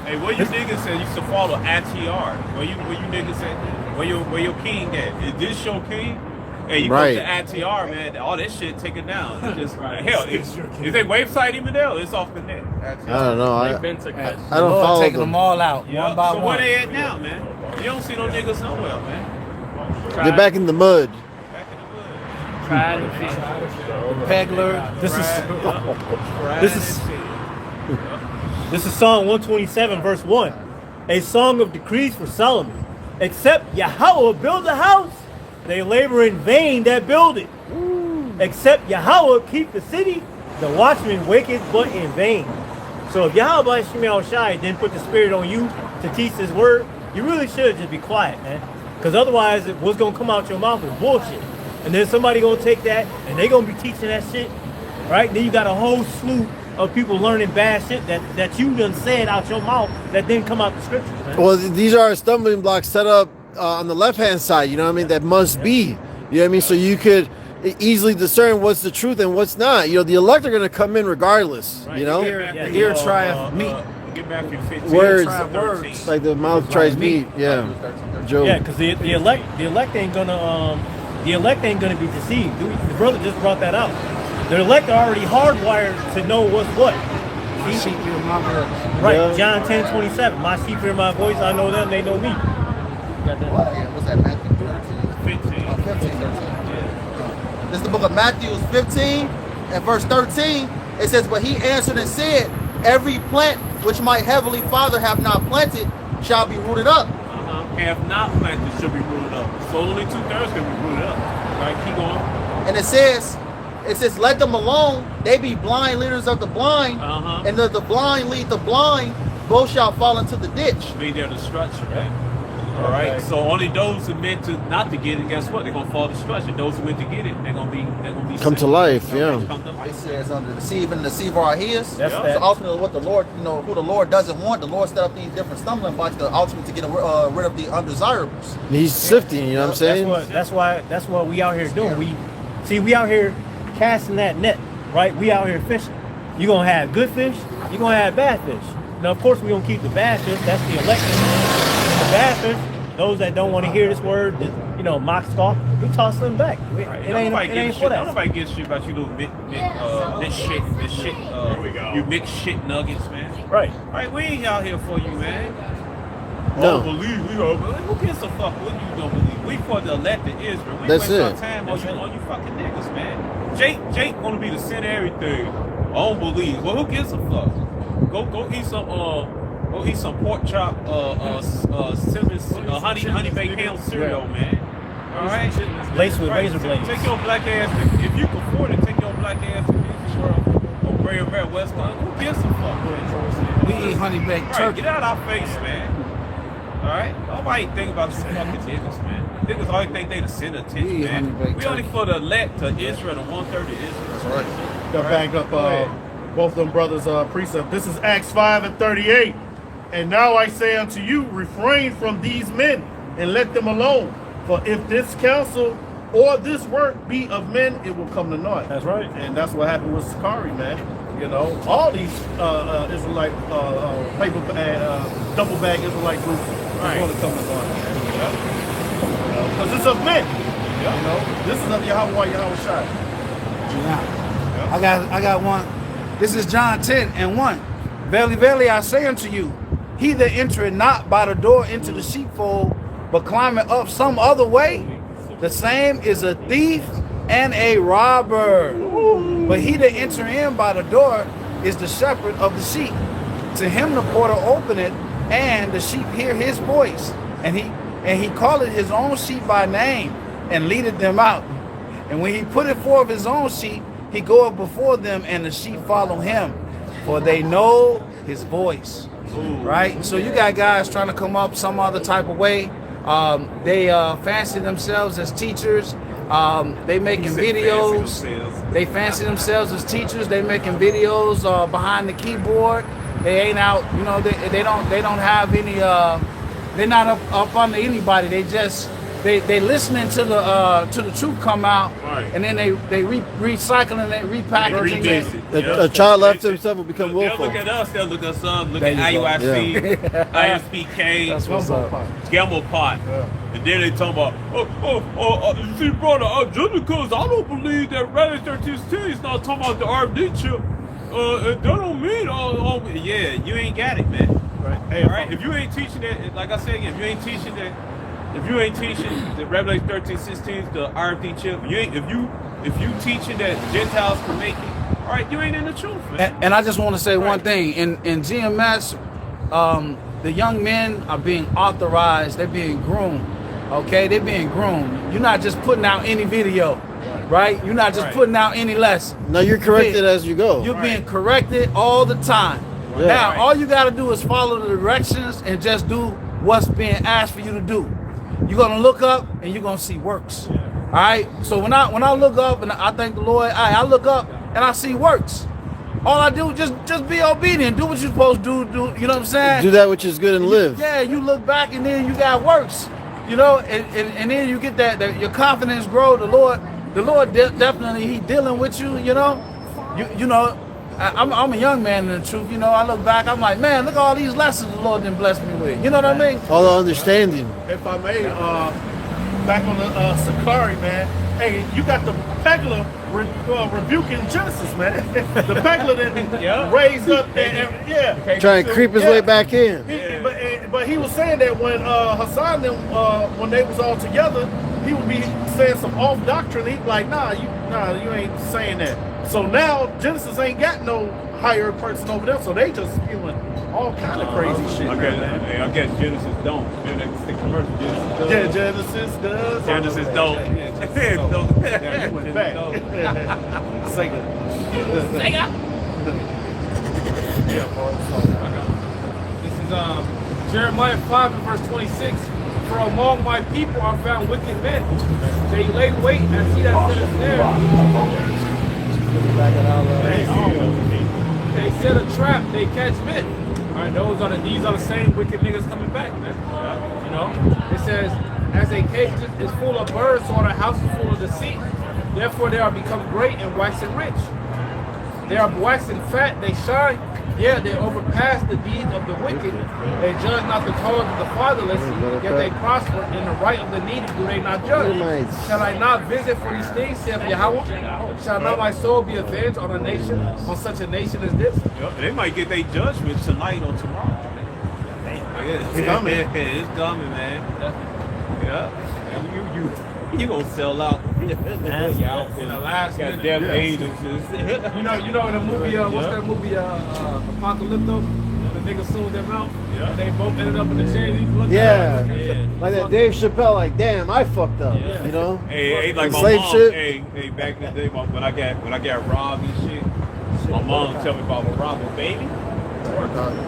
Hey, where you niggas said used to follow ATR? Where you niggas said where your king at? Is this your king? Hey, you Right. go to ATR, man. All this shit taken down. It's just hell. Is their website even there? It's off the net. I don't know. I They've been to don't Lord follow taking them. them all out Yeah. one by So one. where they at now, man? You don't see no niggas nowhere, man. They're back in the mud. Back in the wood. tried and fit. Pegler. This is Psalm 127, verse 1. A song of decrees for Solomon. Except Yahweh build a house, they labor in vain that build it. Except Yahweh keep the city, the watchman waketh but in vain. So if Yahweh Shemel Shai didn't put the spirit on you to teach his word, you really should just be quiet, man. Because otherwise, what's going to come out your mouth is bullshit. And then somebody going to take that and they going to be teaching that shit, right? Then you got a whole slew of people learning bad shit that you done said out your mouth that didn't come out the scriptures, man. Well, these are stumbling blocks set up on the left-hand side, you know what I mean? That must be. You know what I mean? So you could easily discern what's the truth and what's not. You know, the elect are going to come in regardless, you know? Ear trieth meat. Get back in 15. Words. Try words. Like the mouth tries meat. Yeah. Job. Yeah, because the elect ain't gonna be deceived. The brother just brought that out. The elect are already hardwired to know what's what. Sheep hear my voice. Right, Yeah. John 10:27. My sheep hear my voice. I know them. They know me. Got that? What's that, Matthew 13? 15, 13. This is the book of Matthew 15 and verse 13. It says, but he answered and said, every plant which my heavenly Father hath not planted shall be rooted up. Have not planted should be rooted up. So only 2/3 can be rooted up. Right, keep going. And it says, let them alone. They be blind leaders of the blind, and the blind lead the blind. Both shall fall into the ditch. Be their destruction, right? All right. So only those who meant to not to get it, guess what? They're gonna fall to destruction. Those who meant to get it, they're gonna be come to life. Yeah. Come to life. It says under the deceive and the deceiver are his. That's So that. ultimately what the Lord, who the Lord doesn't want, the Lord set up these different stumbling blocks to ultimately to get rid of the undesirables. He's sifting. You know what I'm saying? That's what we out here doing. We out here casting that net, right? We out here fishing. You're gonna have good fish, you're gonna have bad fish. Now of course we're gonna keep the bad fish, that's the election. The bad fish, those that don't want to hear this word, mock scoff, we toss them back. It ain't for that. Nobody gives shit about you little this shit. You mix shit nuggets, man. Right. Right, we ain't out here for you, man. No. Oh, believe we are. Who gives a fuck what you don't believe? We for the elected Israel. We That's waste our it. time on you fucking niggas, man. Jake wanna be the center of everything. I don't believe. Well, who gives a fuck? Go eat some pork chop, honey baked ham cereal, man. All right, Laced with razor blades. Take your black ass, if you can afford it, take your black ass to Disney World or Bray West Line. Who gives a fuck, man? We eat honey baked Right, turkey. get out our face, man. All right, nobody think about some fucking niggas, man. Niggas always think they the center of attention, We honey man. baked We only turkey. for the elect to Israel, the 1/3 of Israel. That's right. To back up both them brothers' precept. This is Acts 5:38. And now I say unto you, refrain from these men and let them alone. For if this counsel or this work be of men, it will come to naught. That's right. And that's what happened with Sakari, man. All these Israelite paper bag, double bag Israelite groups is going to come to naught, man. Because it's of men. This is of Yahweh Shai. Yeah. I got one. This is John 10:1. Verily, verily, I say unto you, he that entereth not by the door into the sheepfold, but climbeth up some other way, the same is a thief and a robber. But he that enter in by the door is the shepherd of the sheep. To him the porter openeth, and the sheep hear his voice, and he calleth his own sheep by name, and leadeth them out. And when he putteth forth his own sheep, he goeth before them, and the sheep follow him, for they know his voice. Right? So you got guys trying to come up some other type of way. They fancy themselves as teachers. They making videos. They fancy themselves as teachers. They making videos behind the keyboard. They ain't out. They don't have any. They're not up under anybody. They listening to the truth come out, Right. and then they recycling it, repackaging it. A child left to himself will become They'll willful. look at us, they'll look us up, look There at you go. IUIC, ISPK, That's what's up. Gamble Pot. And then they talk about, you see, brother, just because I don't believe that Reddit 13 is not talking about the RFD chip, that don't mean, yeah, you ain't got it, man. Right. Hey, All right, if you ain't teaching that, like I said again, if you ain't teaching the Revelation 13:16 is the RFD chip, if you teaching that Gentiles can make it, all right, you ain't in the truth, man. And I just want to say one thing. In GMS, the young men are being authorized. They're being groomed. Okay, they're being groomed. You're not just putting out any video, right? You're not just putting out any lesson. No, you're corrected as you go. You're being corrected all the time. Yeah. Now, all you got to do is follow the directions and just do what's being asked for you to do. You're gonna look up and you're gonna see works. All right. So when I look up and I thank the Lord, I look up and I see works. All I do is just be obedient. Do what you're supposed to do. You know what I'm saying? Do that which is good and live. Yeah. You look back and then you got works. And then you get that your confidence grow. The Lord definitely He dealing with you. I'm a young man in the truth. I look back, I'm like, man, look at all these lessons the Lord didn't bless me with. You know what I mean? All the understanding. If I may, back on the Sakari, man. Hey, you got the Pegler rebuking Genesis, man. The Pegler that raised up and Trying to creep his way back in. But he was saying that when Hassan them when they was all together, he would be saying some off doctrine. He'd be like, nah, you ain't saying that. So now Genesis ain't got no higher person over there, so they just spewing all kind of crazy shit. Okay, I guess Genesis don't. The commercial Genesis does. Yeah, Genesis does. Genesis don't. Yeah, you went back. Sega. This is Jeremiah 5 and verse 26. For among my people are found wicked men. They lay wait and see that set a snare. They set a trap. They catch men. All right, these are the same wicked niggas coming back, man. You know, it says, as a cage is full of birds, so are the house is full of deceit. Therefore, they are become great and waxing rich. They are waxing fat. They shine. Yeah, they overpass the deeds of the wicked. They judge not the cause of the fatherless, yet they prosper in the right of the needy. Do they not judge? Shall I not visit for these things, saith Yahweh? Shall not my soul be avenged on a nation, on such a nation as this? They might get their judgment tonight or tomorrow. It's coming. It's coming, man. Yeah. You gonna sell out. In the last goddamn agencies. You know in the movie, what's that movie, Apocalypto? The niggas sold them out. Yeah. They both ended up in the chain. Yeah. Like that Dave Chappelle, like, damn, I fucked up. Yeah. You know? Hey, like my slave mom, shit. hey, back in the day, when I got robbed and shit, my mom tell me about what robbing baby.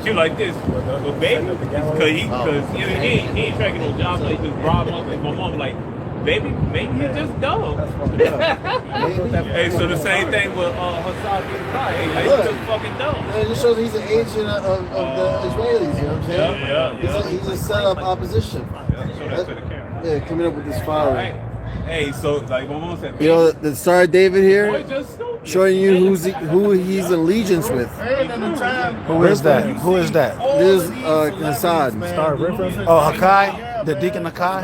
She like this, but baby, cause he ain't tracking no job, so he just robbed us. And my mom like, baby, maybe he's just dumb. Hey, so the same thing with Hassan bin Kai. Hey, he's just fucking dumb. It just shows he's an agent of the Israelis, you know what I'm saying? Yeah. He's a set up opposition. Show that to the camera. Yeah, coming up with this fire. Right. Hey, so like my mom said, You know, the Star David boy, here, just stupid. showing you who he's in allegiance with. Who is that? Who is that? This is Hassad. Oh, Hakai, the deacon Hakai.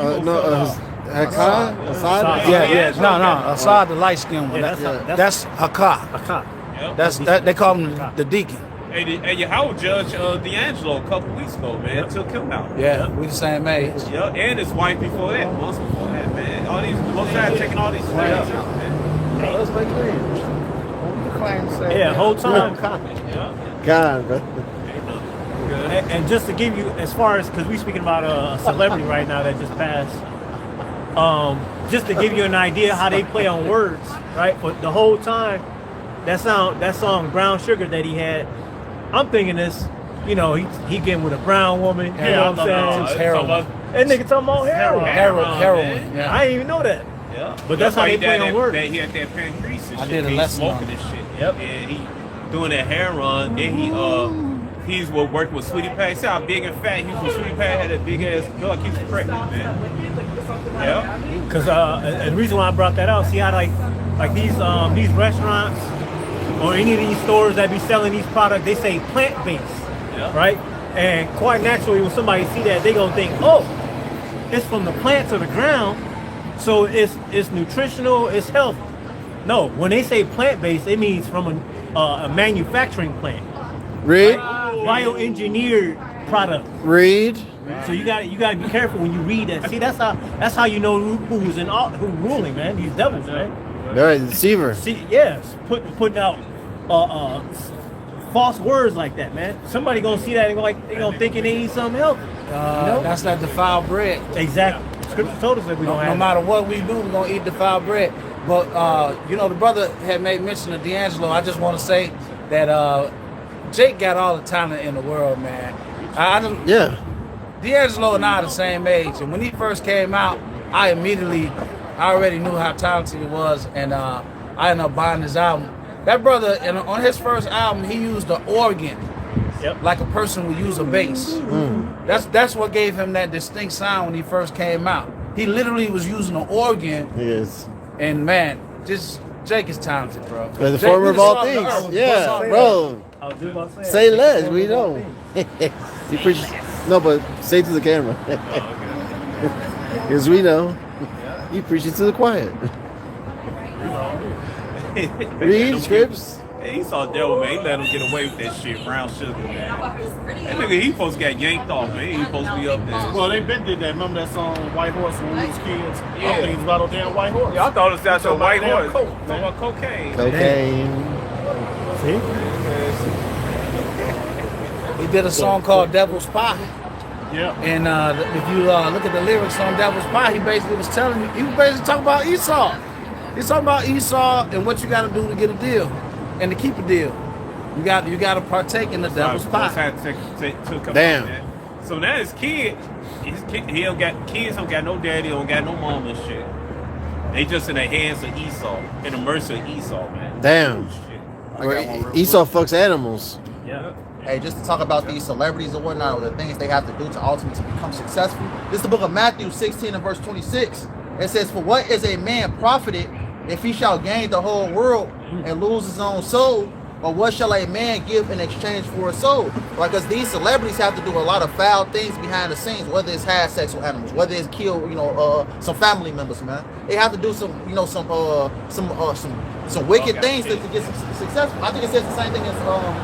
Hakai? Hassad? Yeah. No, Assad, the light skinned one. That's Hakai. They call him the deacon. Hey, Yahweh judge D'Angelo a couple weeks ago, man. Took him out. Yeah, we the same age. Yeah, and his wife before that, months before that, man. All these, both sides taking all these slaves out, man. That's my claim. Yeah, whole time. God, bro. And just to give you, as far as, because we're speaking about a celebrity right now that just passed, just to give you an idea how they play on words, right? But the whole time, that song Brown Sugar that he had, I'm thinking this, you know, he getting with a brown woman, you know what I'm saying? Heroin. That nigga talking about Heroin. Yeah. I didn't even know that. Yeah. But that's how they play on words. He had that pancreas and I shit. did a He lesson smoking on and shit. Yep. And he doing that hair run. Then he's working with Sweetie Pie. See how big and fat he was with Sweetie Pie, had that big ass girl. He's pregnant, man. Yeah. Because the reason why I brought that out, see how like these restaurants or any of these stores that be selling these products, they say plant-based, right? And quite naturally, when somebody see that, they gonna think, oh, it's from the plant to the ground, so it's nutritional, it's healthy. No, when they say plant-based, it means from a manufacturing plant. Read. Bioengineered product. Read. So you got to be careful when you read that. See, that's how you know who's ruling, man. These devils, man. Right, deceiver. See, yes, putting out false words like that, man. Somebody gonna see that and they gonna think they eat something healthy. That's that defiled bread. Exactly. Scripture told us that we don't have. No matter what we do, we're gonna eat defiled bread. But you know, the brother had made mention of D'Angelo. I just want to say that Jake got all the talent in the world, man. Yeah. D'Angelo and I are the same age, and when he first came out, I already knew how talented he was, and I ended up buying his album. That brother, on his first album, he used the organ, like a person would use a bass. That's what gave him that distinct sound when he first came out. He literally was using an organ. He is. And man, just Jake is talented, bro. The former of all things. Yeah, bro. Say less, we know. He preaches. No, but say to the camera. Because we know. He preaches to the quiet. Read scripts. He saw Devil, man. He let him get away with that shit. Brown Sugar, man. That nigga, he supposed to get yanked off, man. He supposed to be up there. Well, they been did that. Remember that song White Horse when we was kids? Yeah. I think it's about a damn white horse. Yeah, I thought it was that Talking White about Horse. damn coke, Talking about cocaine. Cocaine. See? He did a song called Devil's Pie. Yeah. And if you look at the lyrics on Devil's Pie, he basically was telling you, he was basically talking about Esau. He's talking about Esau and what you got to do to get a deal and to keep a deal. You got to partake in the devil's pie. Damn. So now his kid, he don't got kids, don't got no daddy, don't got no mom and shit. They just in the hands of Esau, in the mercy of Esau, man. Damn. Esau fucks animals. Yeah. Hey, just to talk about these celebrities and whatnot, or the things they have to do to ultimately become successful. This is the book of Matthew 16 and verse 26. It says, "For what is a man profited if he shall gain the whole world and lose his own soul? Or what shall a man give in exchange for a soul?" Like, because these celebrities have to do a lot of foul things behind the scenes, whether it's have sex with animals, whether it's kill, some family members, man. They have to do some wicked things to get successful. I think it says the same thing as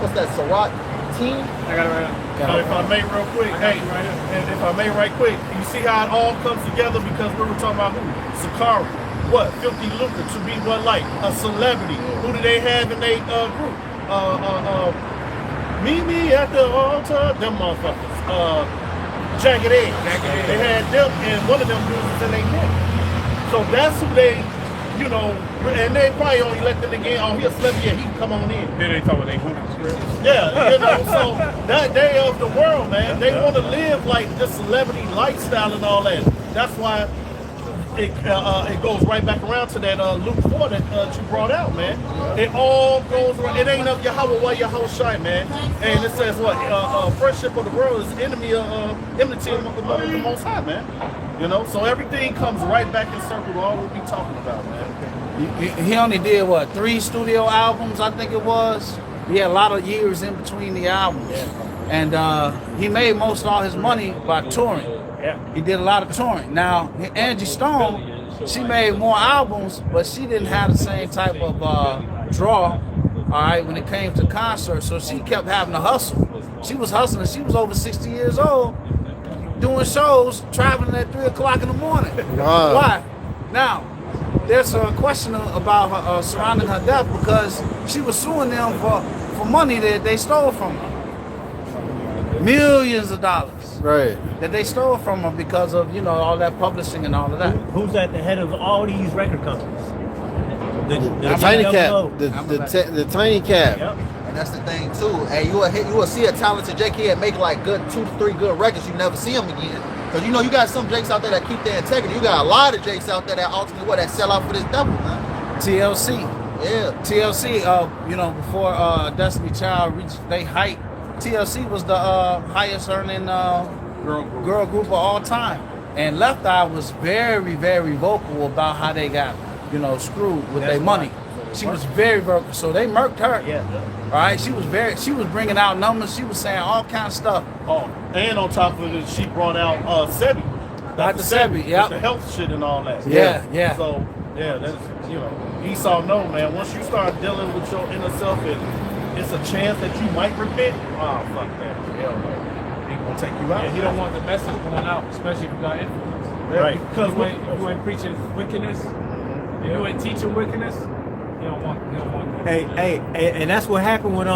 what's that, Sirach 10? I got it right now. If I may real quick, and if I may right quick, you see how it all comes together because we were talking about who? Sakari. What? Filthy lucre to be what, like a celebrity. Who do they have in their group? Me at the altar, them motherfuckers. Jagged Edge. They had them, and one of them dudes was in their neck. So that's who they, and they probably only let them again. Oh, he a celebrity, yeah, he can come on in. Then they talk about they hooping. Yeah, so that day of the world, man, they want to live like the celebrity lifestyle and all that. That's why it goes right back around to that Luke 4 that you brought out, man. It all goes around. It ain't of Yahweh while Yahweh shine, man. And it says what? Friendship of the world is enmity of the Most High, man. So everything comes right back in circle to all we'll be talking about, man. He only did, 3 studio albums, I think it was. He had a lot of years in between the albums. And he made most of all his money by touring. Yeah. He did a lot of touring. Now, Angie Stone, she made more albums, but she didn't have the same type of draw, all right, when it came to concerts. So she kept having to hustle. She was hustling. She was over 60 years old, doing shows, traveling at 3 o'clock in the morning. Wow. Why? Now, there's a question about her, surrounding her death because she was suing them for money that they stole from her. Millions of dollars. Right. That they stole from her because of, all that publishing and all of that. Who's at the head of all these record companies? The Tiny Cap. The Tiny Cap. Yep. And that's the thing too. Hey, you will see a talented Jake here make like good 2 to 3 good records. You never see him again. Because you got some Jakes out there that keep their integrity. You got a lot of Jakes out there that ultimately that sell out for this devil, man. TLC. Yeah. TLC, before Destiny Child reached their height, TLC was the highest earning girl group of all time. And Left Eye was very, very vocal about how they got, screwed with their money. She was very vocal. So they murked her. Yeah. All right. She was bringing out numbers. She was saying all kind of stuff. Oh, and on top of it, she brought out Sebi. Dr. Sebi, yeah. The health shit and all that. Yeah. So, yeah, that's, Esau know, man. Once you start dealing with your inner self, it's a chance that you might repent. Oh, fuck that. Hell no. He gonna take you out. Yeah, he don't want the message going out, especially if you got influence. Right. Because you ain't preaching wickedness, and you ain't teaching wickedness, you don't want that. Hey, and that's what happened when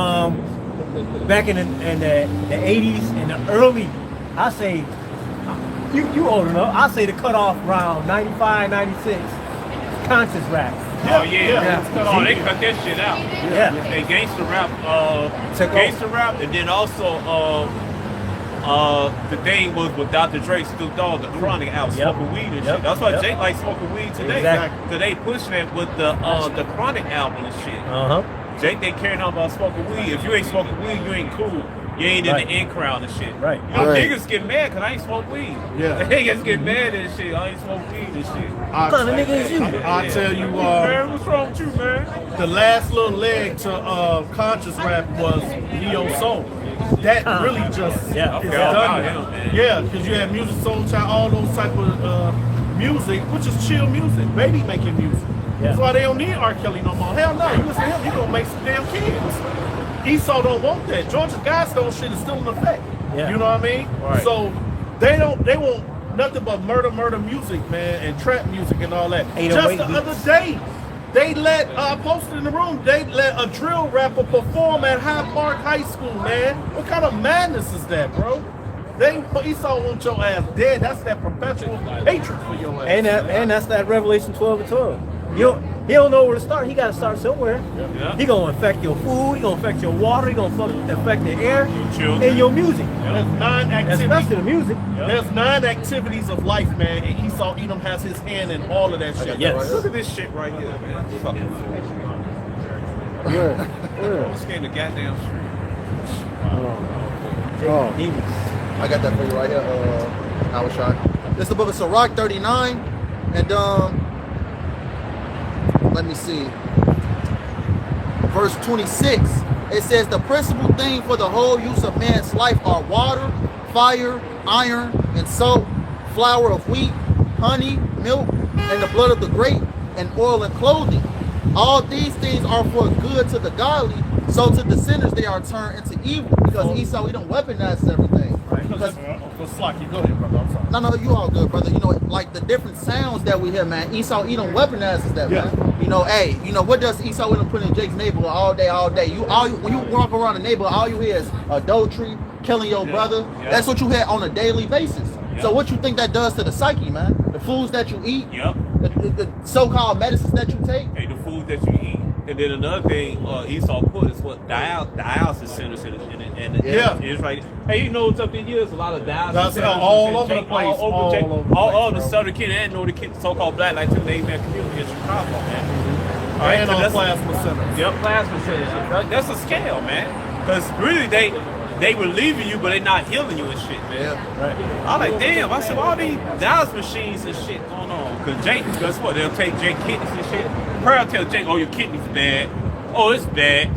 back in the 80s and the early, I say, you old enough, I say the cutoff around 95, 96, conscious rap. Oh yeah. They cut that shit out. Yeah. They gangster rap, and then also the thing was with Dr. Dre, Snoop Dogg, the Chronic out smoking weed and shit. That's why Jake likes smoking weed today. Exactly. Cause they pushing it with the Chronic album and shit. Jake, they caring about smoking weed. If you ain't smoking weed, you ain't cool. You ain't in the in crowd and shit. Right. Niggas get mad because I ain't smoke weed. Yeah. Niggas get mad and shit. I ain't smoke weed and shit. What kind of nigga is you? I'll tell you, man, what's wrong with you, man? the last little leg to conscious rap was Neo Soul. That really just is done now. Yeah, because you had Music Soul Child, all those type of music, which is chill music, baby making music. That's why they don't need R. Kelly no more. Hell no, you listen to him, he gonna make some damn kids. Esau don't want that. Georgia Guidestone shit is still in effect. Yeah. You know what I mean? Right. So they want nothing but murder music, man, and trap music and all that. Just the other day, They let, I posted in the room, they let a drill rapper perform at Hyde Park High School, man. What kind of madness is that, bro? Esau wants your ass dead. That's that perpetual hatred for your ass. And that's that Revelation 12:12. He don't know where to start. He got to start somewhere. Yeah. He gonna affect your food. He gonna affect your water. He gonna affect the air children. and your music. There's 9 activities. Especially the music. There's 9 activities of life, man. And Esau Edom has his hand in all of that shit. Yes. Look at this shit right here, man. Fucking fool. I'm scared the goddamn street. I got that for you right here, Howard Shot. This is the book of Sirach 39, and let me see. Verse 26. It says the principal thing for the whole use of man's life are water, fire, iron, and salt, flour of wheat, honey, milk, and the blood of the grape, and oil and clothing. All these things are for good to the godly, so to the sinners they are turned into evil. Because Esau, he don't weaponize everything. Because For Slocky, go ahead, brother. I'm sorry. no, you all good, brother. You know, like the different sounds that we hear, man. Esau Edom weaponizes that, Yeah. man. You know, hey, you know what does Esau Edom put in Jake's neighborhood all day? When you walk around the neighborhood, all you hear is adultery, killing your brother. Yeah. That's what you hear on a daily basis. Yeah. So what you think that does to the psyche, man? The foods that you eat, Yep. the so-called medicines that you take. Hey, the food that you eat. And then another thing Esau put is what dialysis centers in Yeah. it's right. Hey, you know what's up in here? There's a lot of dialysis That's centers all in over the Jake, place, all all Jake, over the all place, the bro. Southern kid and Northern kid, so-called black, like the name community in Chicago, man. All And so on that's- plasma centers. Yep, plasma centers. That's a scale, man. Because really, they relieving you, but they not healing you and shit, man. Right. I'm like, damn. I said, all these dialysis machines and shit going on. Because Jake, guess what? They'll take Jake kidneys and shit. Pearl tell Jake, oh, your kidneys bad. Oh, it's bad.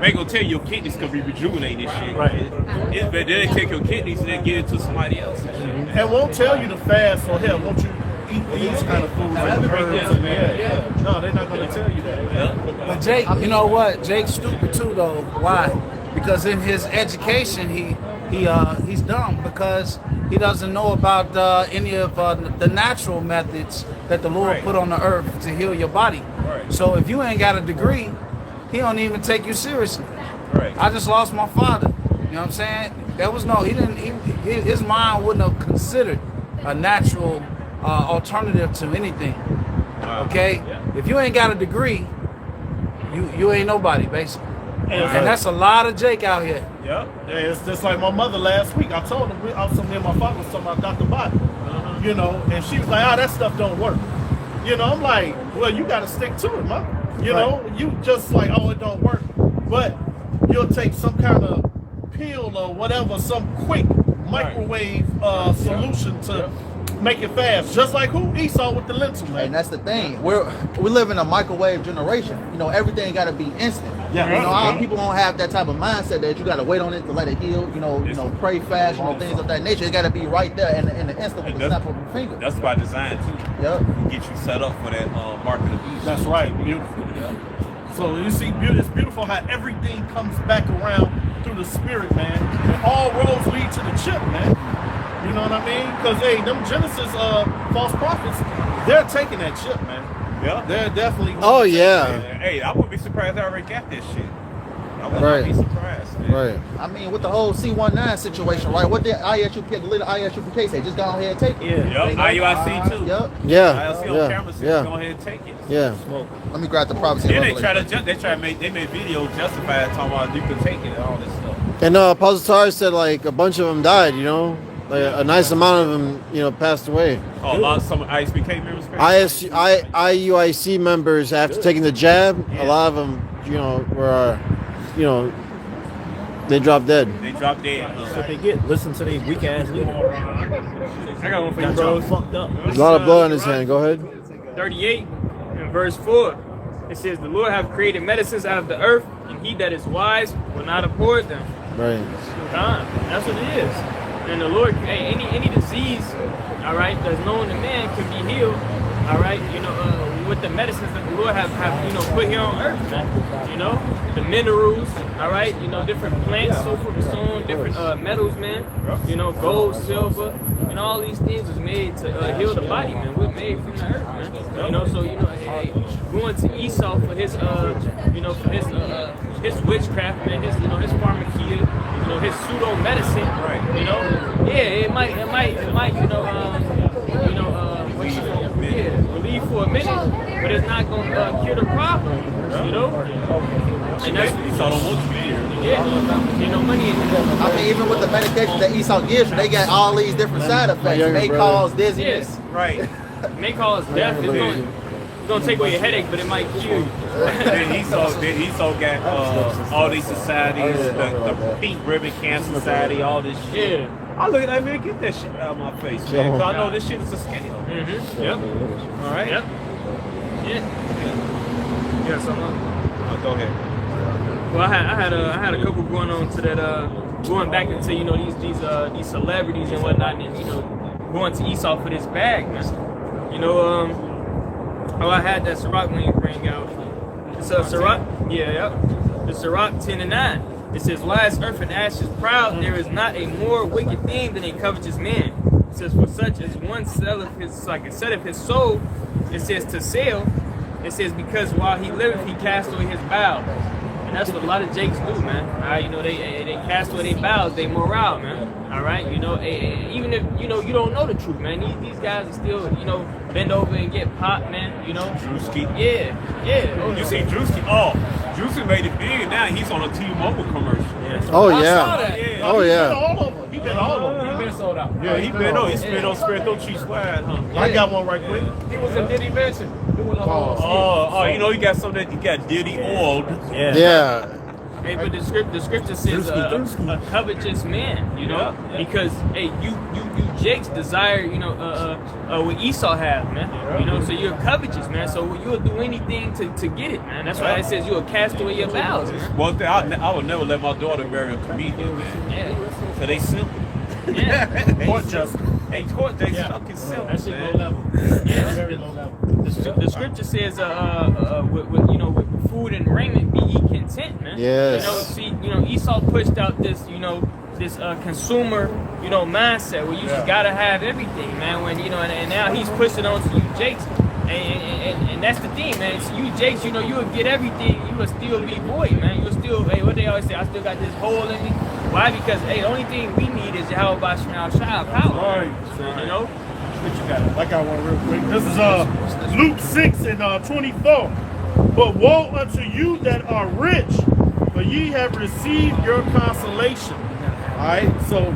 They gonna tell you your kidneys can be rejuvenated and shit. Right. It's bad. Then they take your kidneys and then give it to somebody else and shit. And won't tell you to fast, or hell, won't you eat these kind of foods like herbs and that? No, they're not going to tell you that. Yeah. But Jake, you know what? Jake's stupid too, though. Why? Because in his education, he's dumb because he doesn't know about any of the natural methods that the Lord Right. put on the earth to heal your body. Right. So if you ain't got a degree, he don't even take you seriously. Right. I just lost my father. You know what I'm saying? There was no, his mind wouldn't have considered a natural alternative to anything. Wow. Okay? Yeah. If you ain't got a degree, you ain't nobody, basically. And And that's a lot of Jake out here. Yep. Yeah, it's just like my mother last week. I told her, I was something my father was talking about Dr. Body, you know, and she was like, that stuff don't work. You know, I'm like, well, you got to stick to it, man. You know, you just like, it don't work. But you'll take some kind of pill or whatever, some quick microwave solution to make it fast. Just like Esau with the lentil, man. And that's the thing. We live in a microwave generation. You know, everything got to be instant. Yeah. You know, our people don't have that type of mindset that you got to wait on it to let it heal. You know, pray fast, things of that nature. It got to be right there in the instant with the snap of a finger. That's by design too. Yep. Get you set up for that market of beast. That's right. Beautiful. So you see, it's beautiful how everything comes back around through the spirit, man. And all roads lead to the chip, man. You know what I mean? Because, hey, them Genesis false prophets, they're taking that chip, man. Yeah. They're definitely... Oh, yeah. Hey, I wouldn't be surprised I already got this shit. I would Right. not be surprised, man. Right. I mean, with the whole C19 situation, right? What did ISUPK, the little ISUPK say? Just go ahead and take it. Yeah. Yep, IUIC too. Yep. Yeah. IUIC on Yeah. camera says Yeah. go ahead and take it. Yeah. Let me grab the prophecy. Then they revelation. try to make videos justify it, talking about you can take it and all this stuff. And Apostle Tar said like a bunch of them died, you know? Like a nice amount of them, you know, passed away. Oh, a lot of some ISBK members. IUIC members after taking the jab, a lot of them, you know, were, you know, they dropped dead. They dropped dead. That's what they get. Listen to these weak ass leaders. I got one for you, Got bro. you fucked up. There's a lot of blood in his hand. Go ahead. 38 and verse 4. It says, the Lord hath created medicines out of the earth, and he that is wise will not abhor them. Right. That's what it is. And the Lord, any disease, all right, that's known to man can be healed all right, with the medicines that the Lord have put here on earth, man. The minerals, all right, different plants, so forth and so on, different metals, man. Gold, silver, and all these things was made to heal the body, man. We're made from the earth, man. So hey, going to Esau for his his witchcraft, man, his pharmakia, his pseudo medicine, right? It might relieve for a minute, but it's not gonna cure the problem, And that's Esau don't want you here. Money. I mean, even with the medication that Esau gives you, they got all these different side effects. It may cause dizziness. Yes. Right. It may cause death. It's gonna take away your headache, but it might cure you. Then Esau got all these societies, the Pink Ribbon Cancer Society, all this shit. Yeah. I look at that man, get that shit out of my face, man. Cause I know this shit is a scam. Mm-hmm. Yep. All right. Yep. Yeah. Yeah. So. Go ahead. Well, I had a couple going on to that. Going back into these celebrities and whatnot, and going to Esau for this bag, man. I had that Sirach when you bring out. It's Sirach, the Sirach 10:9. It says, "Why is earth and ashes proud? There is not a more wicked thing than a covetous man." It says, "For such as one selleth his soul," it says to sell. It says, "Because while he liveth, he cast away his bowels." And that's what a lot of jakes do, man. All right, they cast away their bowels, they morale, man. All right, even if you don't know the truth, man. These guys are still, bend over and get popped, man. Drewski. Yeah. You see Drewski? Oh, Drewski made it big. Now he's on a T-Mobile commercial. Yeah. Oh I saw yeah. that. Oh yeah. All of them. He been all of them. He been sold out. Yeah, he been on Spirito Cheese Swag, huh? I got one right quick. He was in Diddy Mansion doing a whole He got something that he got Diddy oiled. Yeah. Hey, but the scripture says a covetous man, because hey, you jakes desire, what Esau have, man. So you're covetous, man. So you'll do anything to get it, man. That's why it says you'll cast away your bowels, man. One thing, I would never let my daughter marry a comedian, man. Yeah. So they simple. Yeah. Court justice. They fucking simple, That shit man. low level. Yes. Very low level. The scripture says, with food and raiment be ye content, man. Yes. Esau pushed out this, this consumer, mindset where you just gotta have everything, man. When and now he's pushing on to you, Jakes, and that's the thing, man. So you, Jakes, you will get everything, you will still be void, man. You'll still, what they always say, I still got this hole in me. Why? Because the only thing we need is Yahweh Shema Shah power. Right. What you got? I got one real quick. This is Luke 6 and 24. But woe unto you that are rich, for ye have received your consolation. Alright, so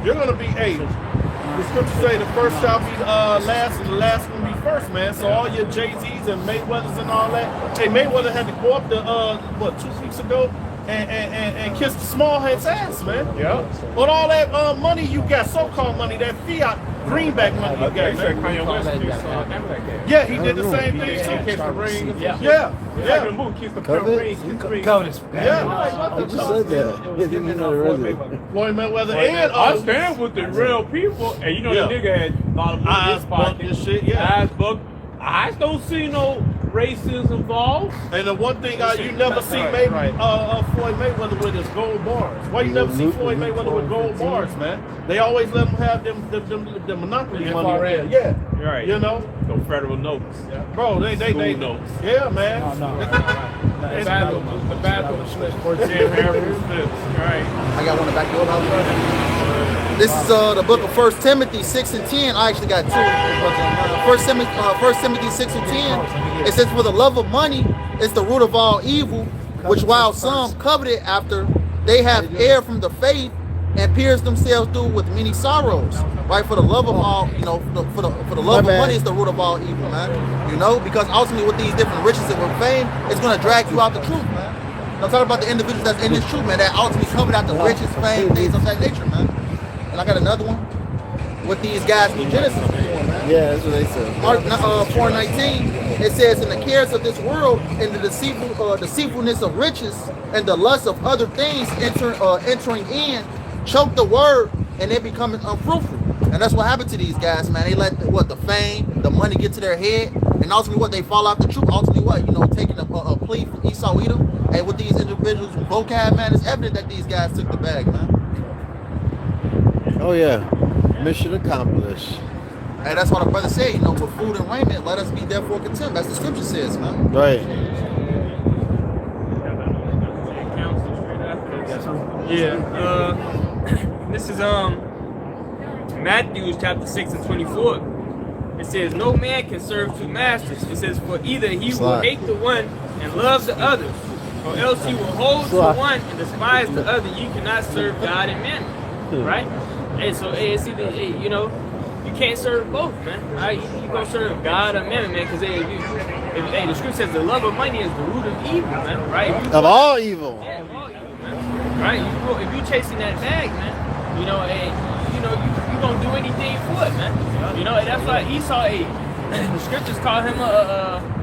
you're gonna be the scripture say the first shall be last and the last will be first, man. So all your Jay-Z's and Mayweathers and all that. Hey, Mayweather had to go up to 2 weeks ago and kiss the small head's ass, man. Yeah. But all that money you got, so-called money, that fiat greenback money you got, man. Yeah, he did the same thing too. Kiss the ring. Yeah. The movie Kiss the ring. Covetous. Yeah. I just said that. Floyd Mayweather and I stand with the real people, and the nigga had a lot of money in eyes his bucked pocket. and shit, yeah. Eyes bucked. I don't see no racism involved. And the one thing you never see Floyd Mayweather with is gold bars. Why you never see Floyd Mayweather with gold bars, man? They always let him have them monopoly money. Yeah. Right. No federal notes. Bro, they notes. Yeah, man. The bad one. Right. I got one to back you up. This is the book of 1 Timothy 6 and 10. I actually got two. 1 Timothy 6 and 10. It says, "For the love of money is the root of all evil, which while some coveted after, they have erred from the faith and pierced themselves through with many sorrows." Right? For the love of all, for the love of money is the root of all evil, man. Because ultimately with these different riches and with fame, it's going to drag you out the truth, man. I'm talking about the individuals that's in this truth, man, that ultimately covered out the riches, fame, things of that nature, man. And I got another one with these guys from Genesis, man. Yeah, that's what they said. Mark 4:19, it says, "In the cares of this world and the deceitfulness of riches and the lust of other things entering in, choke the word and it becoming unfruitful." And that's what happened to these guys, man. They let the fame, the money get to their head, and ultimately what they fall off the truth. Ultimately what, taking a plea from Esau Edom. And with these individuals with vocab, man, it's evident that these guys took the bag, man. Oh yeah, mission accomplished. And that's what the brother said, with food and raiment, let us be therefore content. That's the scripture says, man. Right. Yeah. This is Matthew chapter 6 and 24. It says, no man can serve two masters. It says, for either he will hate the one and love the other, or else he will hold to one and despise the other. You cannot serve God and mammon. Right? And so it's either, you can't serve both, man. Right? You gonna serve God or mammon, man, because the scripture says the love of money is the root of evil, man. Right? Of all evil. Yeah, of all evil, man. Right? If you chasing that bag, man, you gonna do anything for it, man. And that's why Esau, the scriptures call him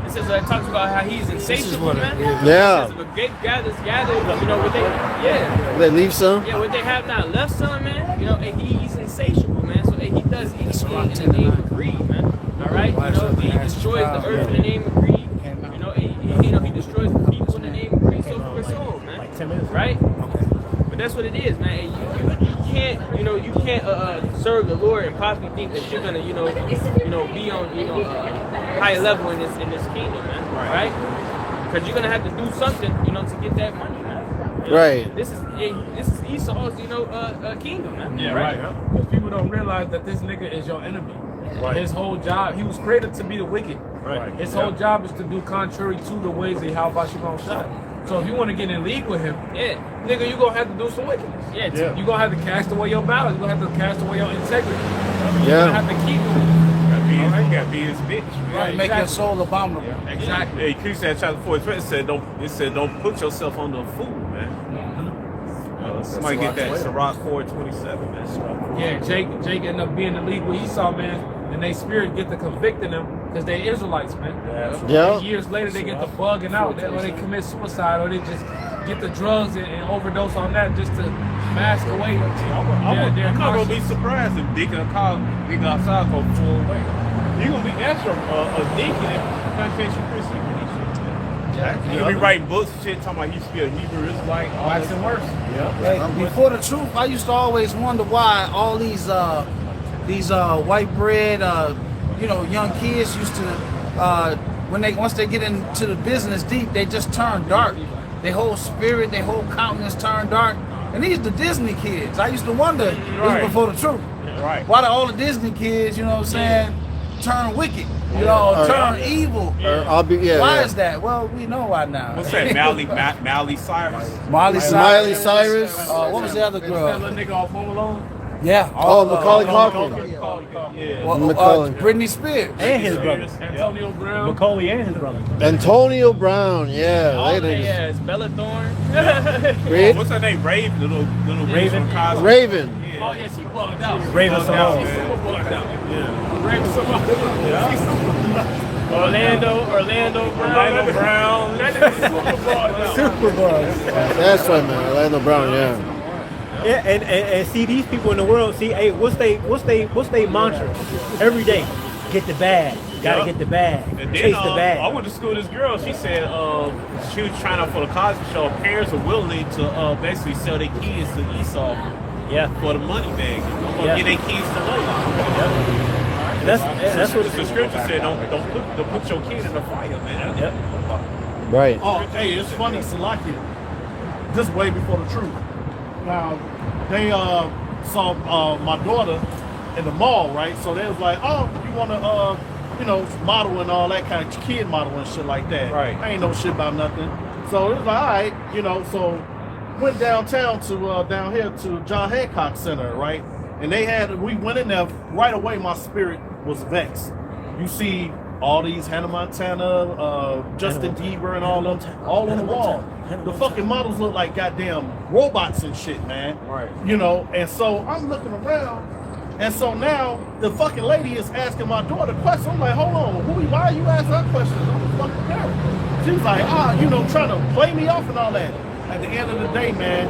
it says it talks about how he's insatiable, man. Yeah. It says, the grape gathers, what they leave some. Yeah, what they have not left some, man. And he's insatiable, man. So he does anything in the name of greed, man. All right, he destroys the earth in the name of greed. He destroys the people in the name of greed. So for his soul, man. Right? But that's what it is, man. You can't serve the Lord and possibly think that you're gonna, be on, high level in this kingdom, man. Right? Because you're gonna have to do something, to get that money, man. Right. This is Esau's, kingdom, man. Yeah, right. Because people don't realize that this nigga is your enemy. Right. His whole job, he was created to be the wicked. Right. His whole job is to do contrary to the ways of how about you gonna shot. So if you want to get in league with him, nigga, you gonna have to do some wickedness. Yeah. You gonna have to cast away your balance. You gonna have to cast away your integrity. You Yeah. gonna have to keep it. You gotta be his bitch. Right, make your soul abominable. Exactly. Hey, Ecclesiastes chapter 4, it said don't put yourself under a fool, man. Somebody get that Sirach 4:27, man. Yeah, Jake ended up being the league with Esau, man, and they spirit get to convicting them because they Israelites, man. Yeah. And years later, they get to bugging out, or they commit suicide, or they just get the drugs and overdose on that just to mask away. I'm not gonna be surprised if Deacon outside go full away. You're gonna be extra a deacon in Plantation Christian. You'll be writing books and shit talking about he used to be a Hebrew Israelite. Waxing worse. Hey, before the truth, I used to always wonder why all these white bread, young kids used to, once they get into the business deep, they just turn dark. Their whole spirit, their whole countenance turn dark. And these the Disney kids. I used to wonder, this was before the truth. Right. Why do all the Disney kids, turn wicked? Turn evil. Why is that? Well, we know why now. What's that? Miley Cyrus? Miley Cyrus. What was the other That girl? little nigga off Home Alone? Yeah. Macaulay Culkin. Britney Spears. And his brother. Antonio Brown. Macaulay and his brother. Antonio Brown. Yeah. It's Bella Thorne. What's her name? Raven, little Raven. from Cosby. Raven. Yeah. Oh, yeah, she bugged out. Raven Simone. Super bugged out. Yeah. Raven Simone. Orlando Brown. Super Buzz. That's right, man. Orlando Brown. Yeah. Yeah, and see these people in the world. See, hey, what's they mantra? Every day, get the bag. Gotta get the bag. And Chase then the bag. I went to school with this girl. She said she was trying out for the Cosby Show. Parents are willing to basically sell their kids to Esau for the money bag. Get their kids to Lola. That's what the scripture said. Don't put your kid in the fire, man. Right. Oh, hey, it's funny, Salaki. This way before the truth. Now, they saw my daughter in the mall, right? So they was like, oh, you want to, model and all that kind of kid model and shit like that. Right. I ain't know shit about nothing. So it was like, all right, so went downtown to, down here to John Hancock Center, right? And we went in there, right away my spirit was vexed. You see all these Hannah Montana, Justin Bieber and all them, all on the wall. The fucking models look like goddamn robots and shit, man. Right. And so I'm looking around, and so now the fucking lady is asking my daughter questions. I'm like, hold on, why are you asking her questions? I'm a fucking parent. She's like, trying to play me off and all that. At the end of the day, man,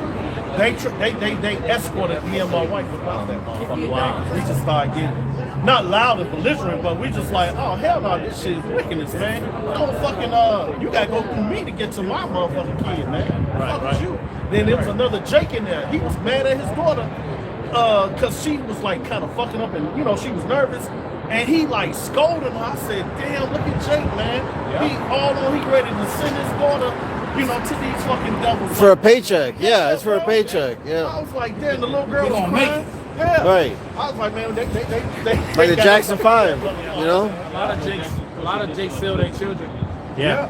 they escorted me and my wife about that motherfucker. Wow. We just started getting not loud and belligerent, but we just like, oh hell no, this shit is wickedness, man. Don't fucking you gotta go through me to get to my motherfucking kid, man. Fuck you. Then there was another Jake in there. He was mad at his daughter cause she was like kind of fucking up, and you know she was nervous. And he like scolded her. I said, damn, look at Jake, man. He ready to send his daughter, you know, to these fucking devils. For a paycheck. Yeah, it's for a paycheck. Yeah. I was like, damn, the little girl was crying. Yeah. Right. I was like, man, they like the Jackson 5, you know? A lot of Jakes sell their children. Yeah,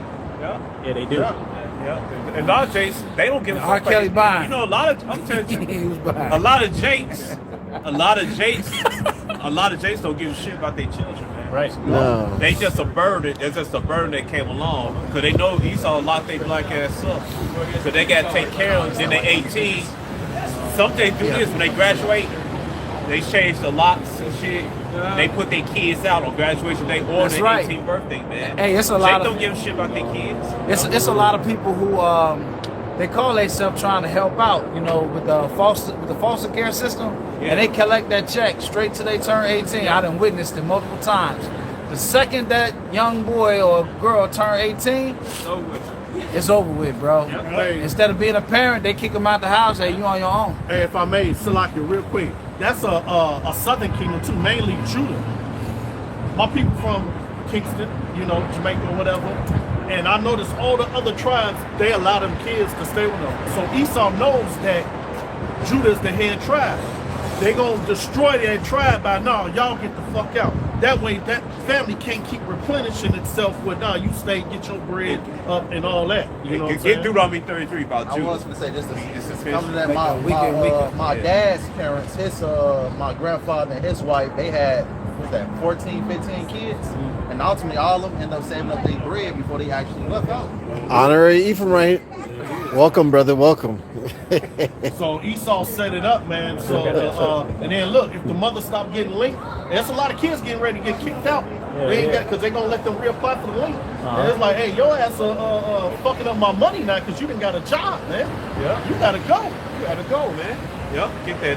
they do. Yeah. And a lot of Jakes, they don't give a R. fuck. Kelly buying. You know, I'm telling you, He was buying. a lot of Jakes don't give a shit about their children, man. Right. No. They just a burden. It's just a burden that came along because they know Esau locked their black ass up. So they got to take care of them. Then they 18. Some they do this when they graduate. They change the locks and shit. They put their kids out on graduation day or That's their right. 18th birthday, man. Hey, it's a lot They of- don't give a shit about their kids. It's a lot of people who they call themselves trying to help out, you know, with the foster care system, and they collect that check straight till they turn 18. I done witnessed it multiple times. The second that young boy or girl turn 18, it's over with, bro. Instead of being a parent, they kick them out the house. Hey, you on your own. Hey, if I may, Salakia, real quick. That's a southern kingdom too, mainly Judah. My people from Kingston, you know, Jamaica or whatever. And I noticed all the other tribes, they allow them kids to stay with them. So Esau knows that Judah is the head tribe. They gonna destroy their tribe by now. Y'all get the fuck out. That way, that family can't keep replenishing itself with now. You stay, get your bread up and all that. You know what I'm Get saying? Deuteronomy 33 about I Judah. was gonna say this This is is coming his- at my dad's parents, my grandfather and his wife, they had 14, 15 kids. And ultimately all of them ended up saving up their bread before they actually left out. Honorary Ephraimite. Welcome, brother. Welcome. So Esau set it up, man. So and then look, if the mother stopped getting linked, there's a lot of kids getting ready to get kicked out. They ain't got because they're gonna let them reapply for the link. And it's like, hey, your ass fucking up my money now because you didn't got a job, man. Yeah. You gotta go. You gotta go, man. Yep. Get that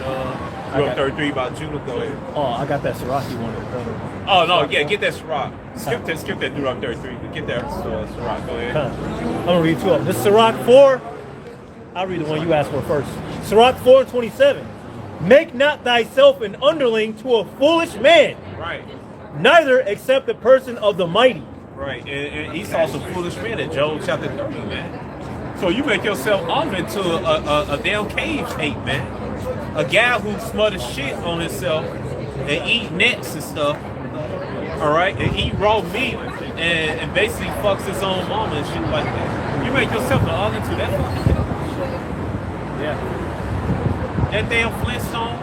Deuteronomy 33 about Judah. Go ahead. Oh, I got that Siraki one. Oh no, yeah, get that Sirach. Skip that Deuteronomy 33. Get that Sirach. Go ahead. I'm gonna read two of them. This is Sirach 4. I'll read the one you asked for first. Sirach 4:27. Make not thyself an underling to a foolish man, Right. neither accept the person of the mighty. Right. And Esau's a foolish man in Job chapter 30, man. So you make yourself under into a damn cage ape, man. A guy who smothers shit on himself and eat nets and stuff. All right, and eat raw meat and basically fucks his own mama and shit like that. You make yourself the other to that fucking thing. Yeah. That damn Flintstone.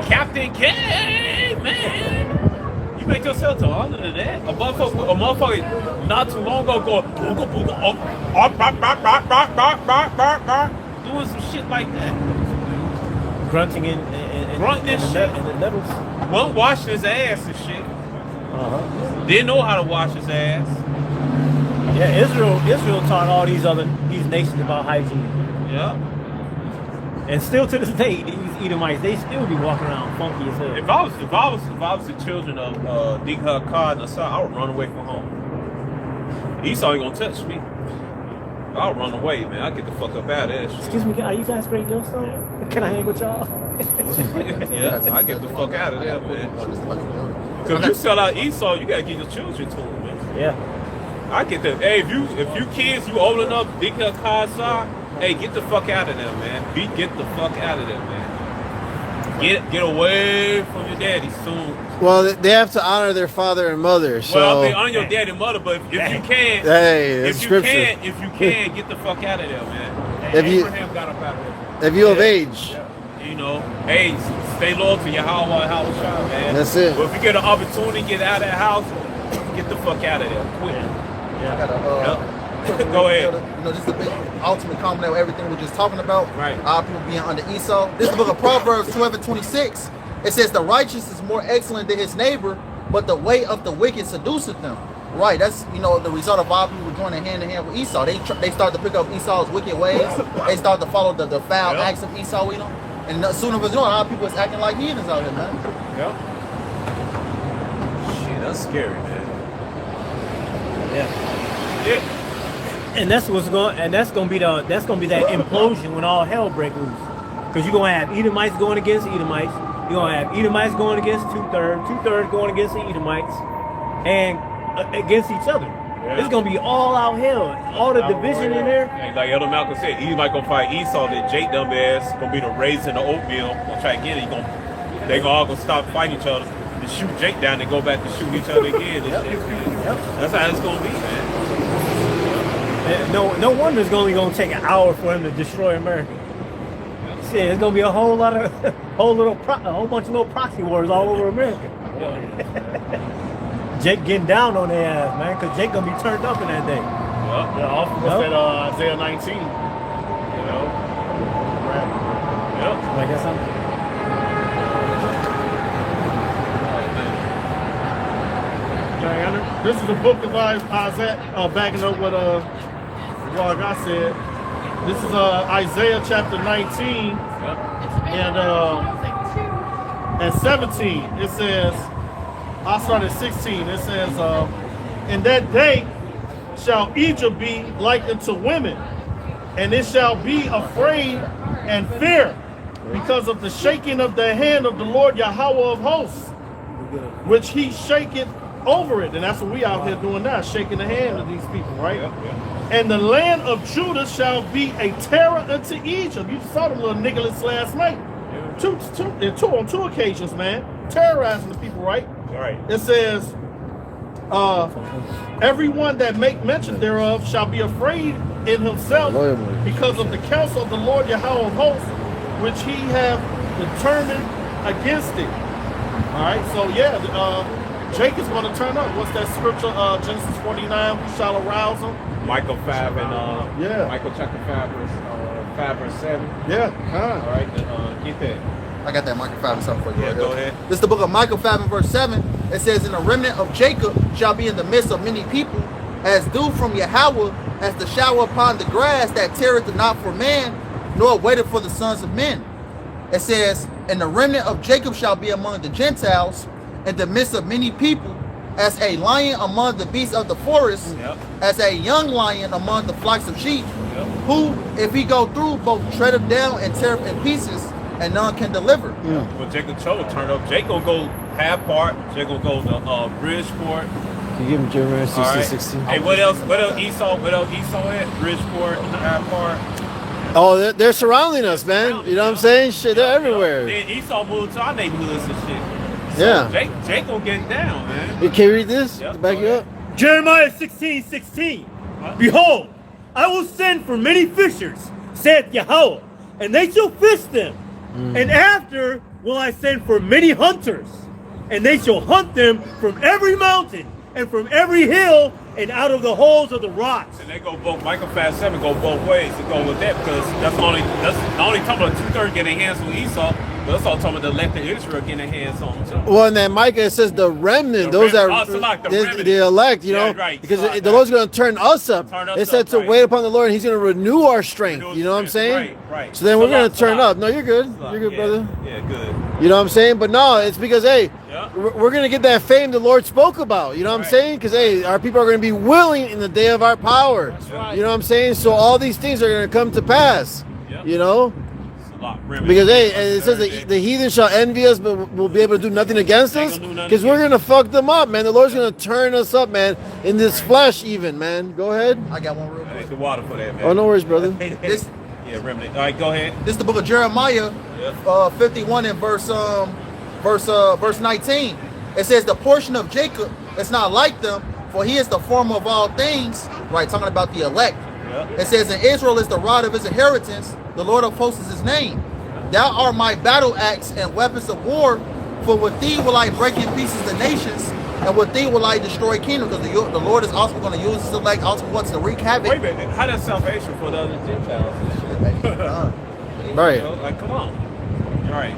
Captain K, man. You make yourself the other to that. A motherfucker not too long ago going booga booga doing some shit like that. Grunting in Grunting and shit. in the nettles. One washing his ass and shit. Didn't know how to wash his ass. Yeah, Israel taught all these nations about hygiene. Yeah. And still to this day, these Edomites, they still be walking around funky as hell. If I was the children of Dikhakad and Asa, I would run away from home. Esau ain't gonna touch me. I'll run away, man. I'll get the fuck up out of there. Excuse me, are you guys great Yellowstone? Can I hang with y'all? Yeah, I get the fuck out of there, man. Cause if you sell out Esau, you gotta get your children to him, man. Yeah. I get that. Hey, if you kids, you old enough, Dikhakad, hey, get the fuck out of there, man. Get the fuck out of there, man. Get away from your daddy soon. Well, they have to honor their father and mother. So Well, they honor your daddy and mother, but if you can, hey, it's if you scripture. can, get the fuck out of there, man. If you- Abraham got up out of there. If you of age, You know, hey, stay loyal to your house, man. That's it. But if you get an opportunity to get out of that house, get the fuck out of there, quick. I gotta, Go ahead. You know, just a big ultimate comment of everything we're just talking about. Right. Our people being under Esau. This is the book of Proverbs 12:26. It says, the righteous is more excellent than his neighbor, but the way of the wicked seduceth them. Right, that's the result of all people joining hand in hand with Esau. They start to pick up Esau's wicked ways. They start to follow the foul acts of Esau, And sooner or later, a lot of people is acting like heathens out here, man. Yep. Shit, that's scary, man. Yeah. And that's what's going. And that's gonna be that implosion when all hell breaks loose. Because you're gonna have Edomites going against Edomites. You're gonna have Edomites going against two-thirds going against the Edomites, and against each other. Yeah. It's gonna be all out hell. All the division in there. And like Elder Malcolm said, Edomite gonna fight Esau. Then Jake dumb ass gonna be the raised in the oatmeal. Gonna try to get it. They all gonna stop fighting each other and shoot Jake down and go back to shoot each other again. Yep. That's how it's gonna be, man. And no wonder it's only gonna take an hour for him to destroy America. Shit, it's gonna be a whole bunch of little proxy wars all over America. Jake getting down on their ass, man, because Jake gonna be turned up in that day. Yeah, what's that? Isaiah 19. Yep. Like that something? This is the book of Isaiah, backing up what I said. This is Isaiah chapter 19 and 17. It says, I'll start at 16. It says, in that day shall Egypt be like unto women, and it shall be afraid and fear because of the shaking of the hand of the Lord Yahweh of hosts, which he shaketh over it. And that's what we out here doing now, shaking the hand of these people, right? And the land of Judah shall be a terror unto Egypt. You saw them little nigglets last night. On two occasions, man. Terrorizing the people, right? Right. It says, everyone that make mention thereof shall be afraid in himself because of the counsel of the Lord Yahweh of hosts, which he have determined against it. All right, so Jake is going to turn up. What's that scripture? Genesis 49, we shall arouse him. Micah 5 and Micah chapter 5 verse 7. Yeah. All right, get that. I got that Micah 5 and 7 for you. Yeah, go ahead. This is the book of Micah 5 and verse 7. It says, and the remnant of Jacob shall be in the midst of many people, as dew from Yahweh, as the shower upon the grass that teareth not for man, nor waiteth for the sons of men. It says, and the remnant of Jacob shall be among the Gentiles, in the midst of many people, as a lion among the beasts of the forest, as a young lion among the flocks of sheep, who, if he go through, both tread him down and tear him in pieces, and none can deliver. Well, Jacob Cho turn up. Jacob go half part. Jacob go to Bridgeport. You give him Jeremiah 16:16. Hey, what else? What else Esau at? Bridgeport, half part. Oh, they're surrounding us, man. You know what I'm saying? Shit, they're everywhere. Then Esau moved to our neighborhoods and shit. So Jake gonna get down, man. Can you read this? To back you up? Jeremiah 16:16. Behold, I will send for many fishers, saith Yahweh, and they shall fish them. And after will I send for many hunters, and they shall hunt them from every mountain and from every hill and out of the holes of the rocks. And they go both. Micah 5:7 go both ways to go with that, because that's not only talking about 2/3 getting hands on Esau, but that's all talking about the elect of Israel getting their hands on them too. Well, in that Micah it says the remnant, the elect, you know, right, because the Lord's going to turn us up. It said to wait upon the Lord, and He's going to renew our strength. You know what I'm saying? Right. So then we're going to turn up. No, you're good. You're good, brother. Yeah, good. You know what I'm saying? But no, it's because, hey, we're going to get that fame the Lord spoke about. You know what I'm saying? Because, hey, our people are going to be willing in the day of our power. You know what I'm saying? So all these things are going to come to pass. You know? Because, hey, it says the heathen shall envy us, but we'll be able to do nothing against us. Because we're going to fuck them up, man. The Lord's going to turn us up, man, in this flesh even, man. Go ahead. I got one real quick. The water for that, man. Oh, no worries, brother. Remnant. All right, go ahead. This is the book of Jeremiah, 51 and verse 19. It says, the portion of Jacob is not like them, for he is the former of all things. Right, talking about the elect. It says, and Israel is the rod of his inheritance. The Lord of hosts is his name. Thou art my battle axe and weapons of war. For with thee will I break in pieces the nations, and with thee will I destroy kingdoms. Because the Lord is also going to use his elect, also wants to wreak havoc. Wait a minute. How does salvation for the other Gentiles? Right. Like, come on. All right.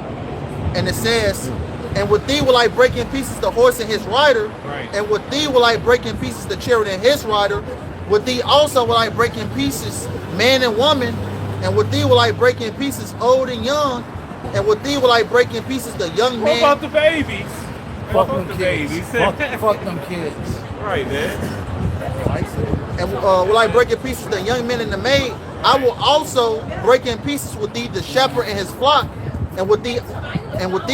And it says, And with thee will I break in pieces the horse and his rider. Right. And with thee will I break in pieces the chariot and his rider. With thee also will I break in pieces man and woman. And with thee will I break in pieces old and young. And with thee will I break in pieces the young What man. about the babies? What Fuck about them the kids. babies? Fuck them kids. Right, man. And will I break in pieces the young men and the maid? I will also break in pieces with thee the shepherd and his flock. And with thee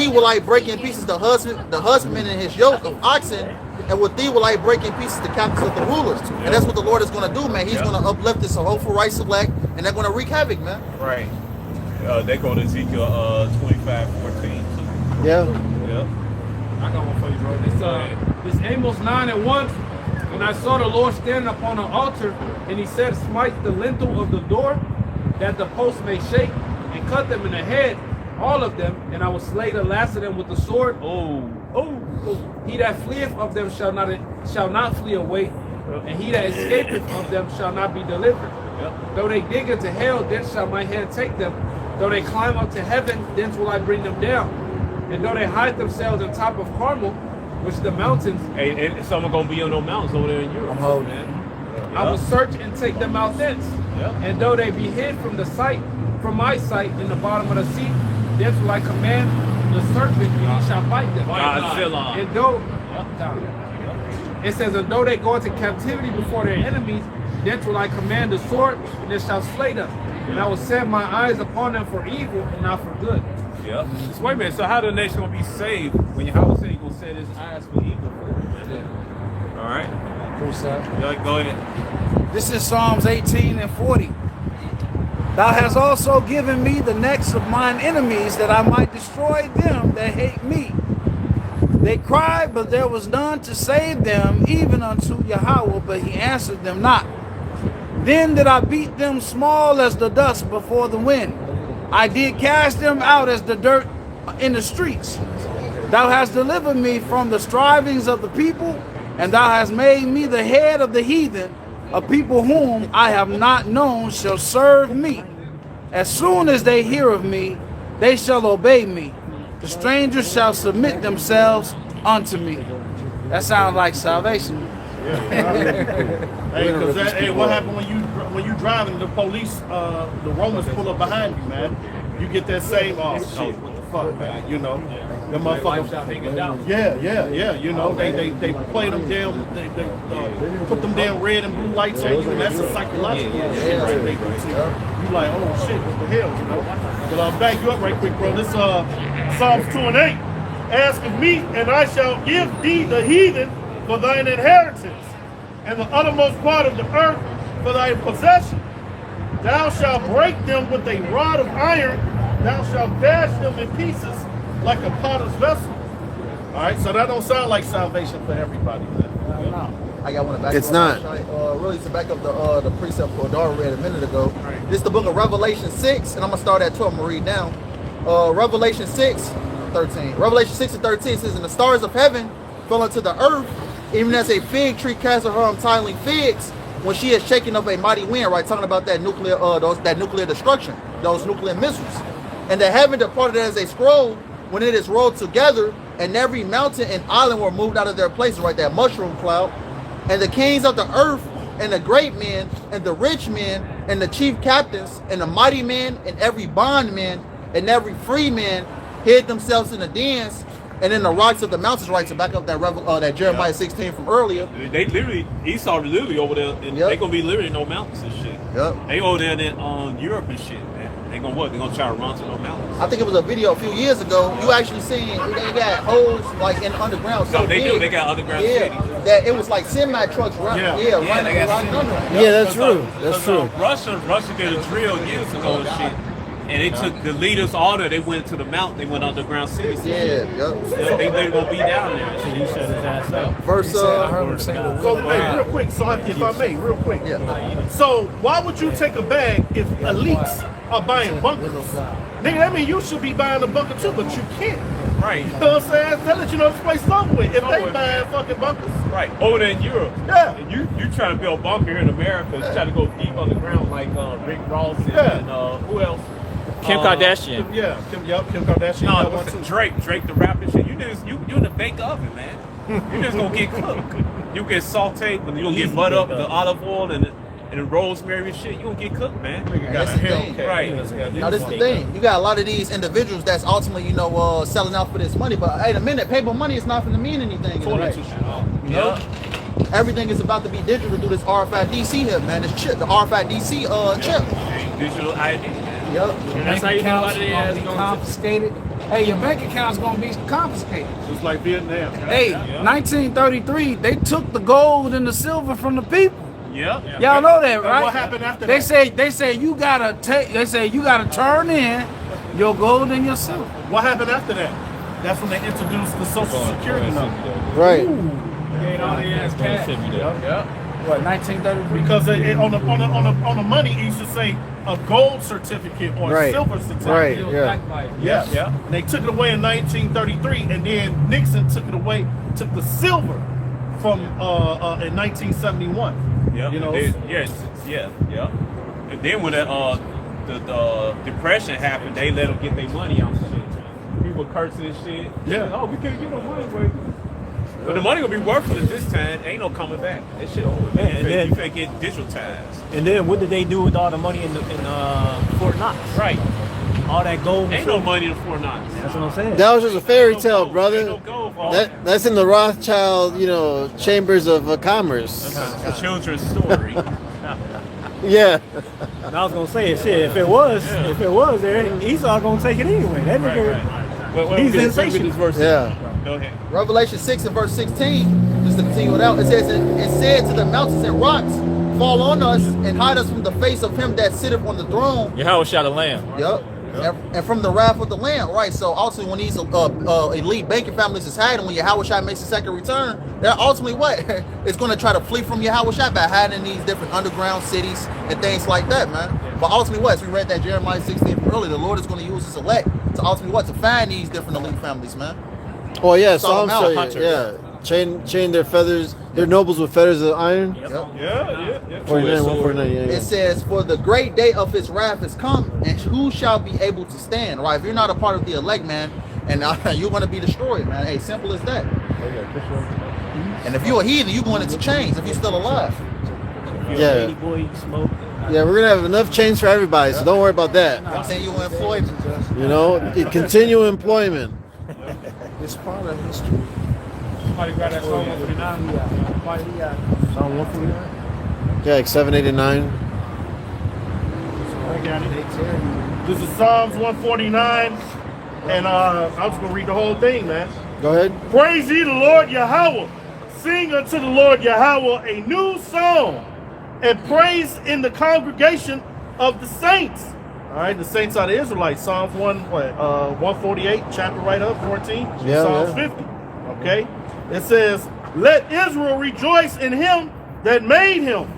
will I break in pieces the husbandman and his yoke of oxen. And with thee will I break in pieces the captains of the rulers. And that's what the Lord is going to do, man. He's going to uplift this hopeful right select, and they're going to wreak havoc, man. Right. They go to Ezekiel 25:14 too. Yeah. Yeah. I got one for you, bro. This Amos 9:1. And I saw the Lord standing upon an altar, and he said, smite the lintel of the door, that the post may shake, and cut them in the head, all of them, and I will slay the last of them with the sword. Oh. He that fleeth of them shall not flee away, and he that escapeth of them shall not be delivered. Though they dig into hell, then shall my hand take them. Though they climb up to heaven, thence will I bring them down. And though they hide themselves on top of Carmel, which the mountains, And someone gonna be on those mountains over there in Europe. I'm holding it. I will search and take them out thence. And though they be hid from my sight in the bottom of the sea, thence will I command the serpent, and he shall bite them. And though it says, and though they go into captivity before their enemies, thence will I command the sword, and it shall slay them. And I will set my eyes upon them for evil and not for good. Yeah. So wait a minute. So how the nation gonna be saved when Yahweh said he gonna set his eyes for evil? All right. Yeah, go ahead. This is Psalms 18:40. Thou hast also given me the necks of mine enemies, that I might destroy them that hate me. They cried, but there was none to save them, even unto Yahweh, but he answered them not. Then did I beat them small as the dust before the wind. I did cast them out as the dirt in the streets. Thou hast delivered me from the strivings of the people, and thou hast made me the head of the heathen. A people whom I have not known shall serve me. As soon as they hear of me, they shall obey me. The strangers shall submit themselves unto me. That sounds like salvation. Hey, what happened when you driving? The police, the Romans pull up behind you, man. You get that same, oh shit, what the fuck, man? You know, the motherfuckers. Yeah. You know, they play them damn, they put them damn red and blue lights on you, and that's a psychological shit right there. You like, oh shit, what the hell, you know? But I'll back you up right quick, bro. This Psalms 2:8. Ask of me, and I shall give thee the heathen for thine inheritance, and the uttermost part of the earth for thy possession. Thou shalt break them with a rod of iron, thou shalt dash them in pieces like a potter's vessel. All right, so that don't sound like salvation for everybody, man. No. I got one to back It's up. not. Really to back up the precept Cordaro read a minute ago. This is the book of Revelation 6, and I'm gonna start at 12. I'm gonna read down. Revelation 6:13. Revelation 6:13 says, "And the stars of heaven fell into the earth, even as a fig tree casteth her untimely figs, when she is shaken of a mighty wind," right? Talking about that nuclear, that nuclear destruction, those nuclear missiles. "And the heaven departed as a scroll when it is rolled together, and every mountain and island were moved out of their places," right? That mushroom cloud. "And the kings of the earth, and the great men, and the rich men, and the chief captains, and the mighty men, and every bondman, and every free man, hid themselves in the dens, and in the rocks of the mountains," right? To back up that Jeremiah 16 from earlier. They literally, Esau literally over there, and they gonna be literally in no mountains and shit. Yep. They over there in Europe and shit, man. They gonna what? They gonna try to run to no mountains. I think it was a video a few years ago. You actually seen they got holes like in underground. So No, they big, do. They got underground yeah, cities. that it was like semi trucks running. Yeah. Yeah, Yeah, running they got right under. Yeah, that's true. That's true. Russia did a drill years ago and shit, and they took the leaders' order. They went to the mountain. They went underground cities. Yeah, yep. They gonna be down there. You shut his ass up. Verse I heard him say the So, word. hey, real quick, so if I may, real quick. yeah. So, why would you take a bag if elites are buying bunkers? Nigga, that means you should be buying a bunker too, but you can't. Right. You know what I'm saying? That let you know this place over with. If they buying fucking bunkers. Right. Over there in Europe. Yeah. And you trying to build a bunker here in America, you try to go deep underground like Rick Ross and, Yeah. and who else? Kim Kardashian. Yeah, Kim Kardashian. No, got one listen, too. Drake the rapper shit. You in the bake oven, man. You just gonna get cooked. You get sauteed, but you gonna get butter up with the olive oil and the rosemary and shit. You gonna get cooked, man. That's the thing. Right. Now this is the thing. You got a lot of these individuals that's ultimately, selling out for this money. But hey, in a minute, paper money is not going to mean anything. Right. You know? Everything is about to be digital through this RFID here, man. This chip, the RFID chip. Digital ID. Yep. That's how you know what it Gonna is. be confiscated. Hey, your bank account's gonna be confiscated. Just like Vietnam. Hey, 1933, they took the gold and the silver from the people. Yeah. Y'all know that, And right? what happened after They that? say you gotta turn in your gold and your silver. What happened after that? That's when they introduced the Social Security number. Right. Ain't all the ass cash. What, 1933? Because on the money, it used to say a gold certificate or Right. a silver certificate. Right. It was Yeah. backfired. Yeah. And they took it away in 1933, and then Nixon took the silver from in 1971. Yeah. You know. Yeah. And then when the depression happened, they let them get their money out. Shit. People cursing and shit. Yeah. Oh, we can't get no money, baby. But the money gonna be worthless this time. Ain't no coming back. That shit over. Man, And then- you can't get digitized. And then what did they do with all the money in Fort Knox? Right. All that gold. and Ain't no silver. money in Fort Knox. That's what I'm saying. That was just a fairy Ain't no tale, gold. brother. Ain't no gold for all That's in the Rothschild, chambers of commerce. That's a children's story. Yeah. And I was gonna say, shit, if it was there, Esau gonna take it anyway. That nigga, he's Read insatiable. this verse. Yeah. Go ahead. Revelation 6 and verse 16, just to continue it out, it says, it said to the mountains and rocks, fall on us and hide us from the face of him that sitteth on the throne. Yahweh shot a lamb. Yep. And from the wrath of the Lamb, right? So ultimately, when these elite banking families is hiding, when Yahweh Shai makes a second return, they're ultimately what? It's going to try to flee from Yahweh Shai by hiding in these different underground cities and things like that, man. But ultimately, what? As we read that Jeremiah 16 earlier, the Lord is going to use his elect to ultimately what? To find these different elite families, man. Oh yeah, Saw Psalms them out, show you, hunter. yeah. Chain their feathers, their nobles with feathers of iron. Yep. Yeah. 49, 149, yeah. It says, for the great day of his wrath is come, and who shall be able to stand, right? If you're not a part of the elect, man, and you're going to be destroyed, man. Hey, simple as that. And if you're a heathen, you're going into chains if you're still alive. Yeah. Boy, you smoke. Yeah, we're gonna have enough chains for everybody, so don't worry about that. Continue employment. Continue employment. It's part of history. Somebody got that song 149. Psalm 149. Yeah, like 7, 8, and 9. I got it. This is Psalms 149, and I'm just gonna read the whole thing, man. Go ahead. Praise ye the Lord Yahweh. Sing unto the Lord Yahweh a new song, and praise in the congregation of the saints. All right, the saints are the Israelites. Psalms 148, chapter right up, 14. Yeah, Psalms yeah. 50. Okay, it says, "Let Israel rejoice in him that made him.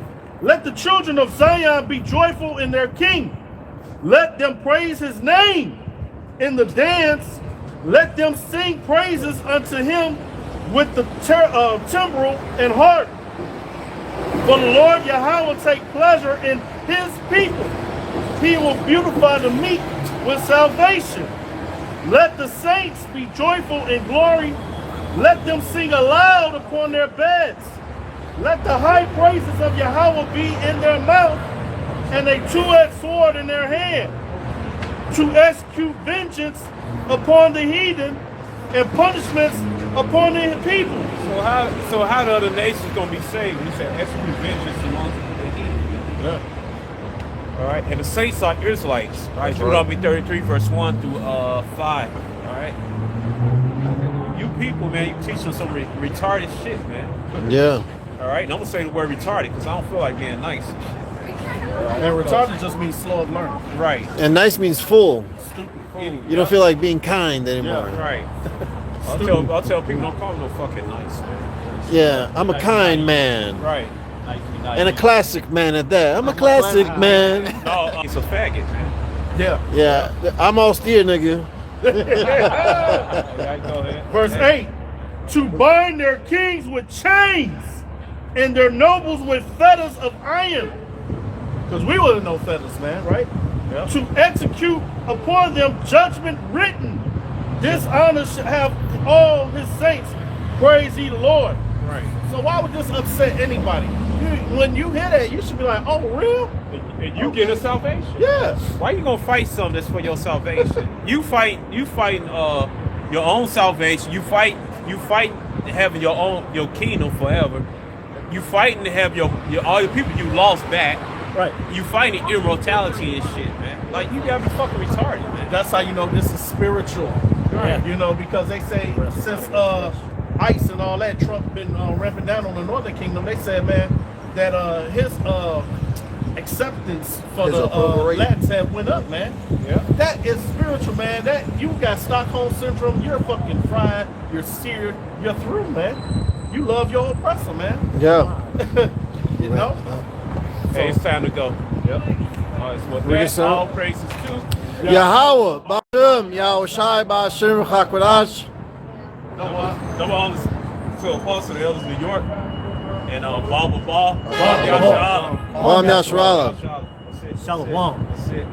Let the children of Zion be joyful in their king. Let them praise his name in the dance. Let them sing praises unto him with the timbrel and harp. For the Lord Yahweh take pleasure in his people. He will beautify the meek with salvation. Let the saints be joyful in glory. Let them sing aloud upon their beds. Let the high praises of Yahweh be in their mouth, and a two-edged sword in their hand, to execute vengeance upon the heathen and punishments upon the people." So how the other nations gonna be saved? He said, execute vengeance amongst the heathen. Yeah. All right, and the saints are Israelites. All right, Deuteronomy 33, verse 1 through 5. All right. You people, man, you teach them some retarded shit, man. Yeah. All right, and I'm gonna say the word retarded because I don't feel like being nice. And retarded just means slow of learning. Right. And nice means full. Stupid. You don't feel like being kind anymore. Right. I'll tell people don't call me no fucking nice, man. Yeah, I'm a kind man. Right. And a classic man at that. I'm a classic man. No, it's a faggot, man. Yeah. Yeah, I'm austere, nigga. Go ahead. Verse 8, "To bind their kings with chains and their nobles with fetters of iron." Because we wouldn't know fetters, man, right? Yeah. "To execute upon them judgment written. This honor shall have all his saints. Praise ye the Lord. Right. So why would this upset anybody? When you hear that, you should be like, oh, real? And you get a salvation. Yeah. Why you gonna fight something that's for your salvation? you fighting your own salvation. You fight having your kingdom forever. You fighting to have your all your people you lost back. Right. You fighting immortality and shit, man. Like you gotta be fucking retarded, man. That's how you know this is spiritual. Right. You know, because they say since ICE and all that, Trump been ramping down on the Northern Kingdom, they said, man, that his acceptance for His the approval Latins have went up, man. Yeah. That is spiritual, man. That you got Stockholm syndrome, you're fucking fried, you're seared, you're through, man. You love your oppressor, man. Yeah. You know? Hey, it's time to go. Yep. With that, all praises to Yahweh, Ba'ashem, Yahweh Shai, Ba'ashem, Chakwadash. Double honors to Apostle the Elders of New York and Baba Ba. Bam Yasharala. Shalom. That's it.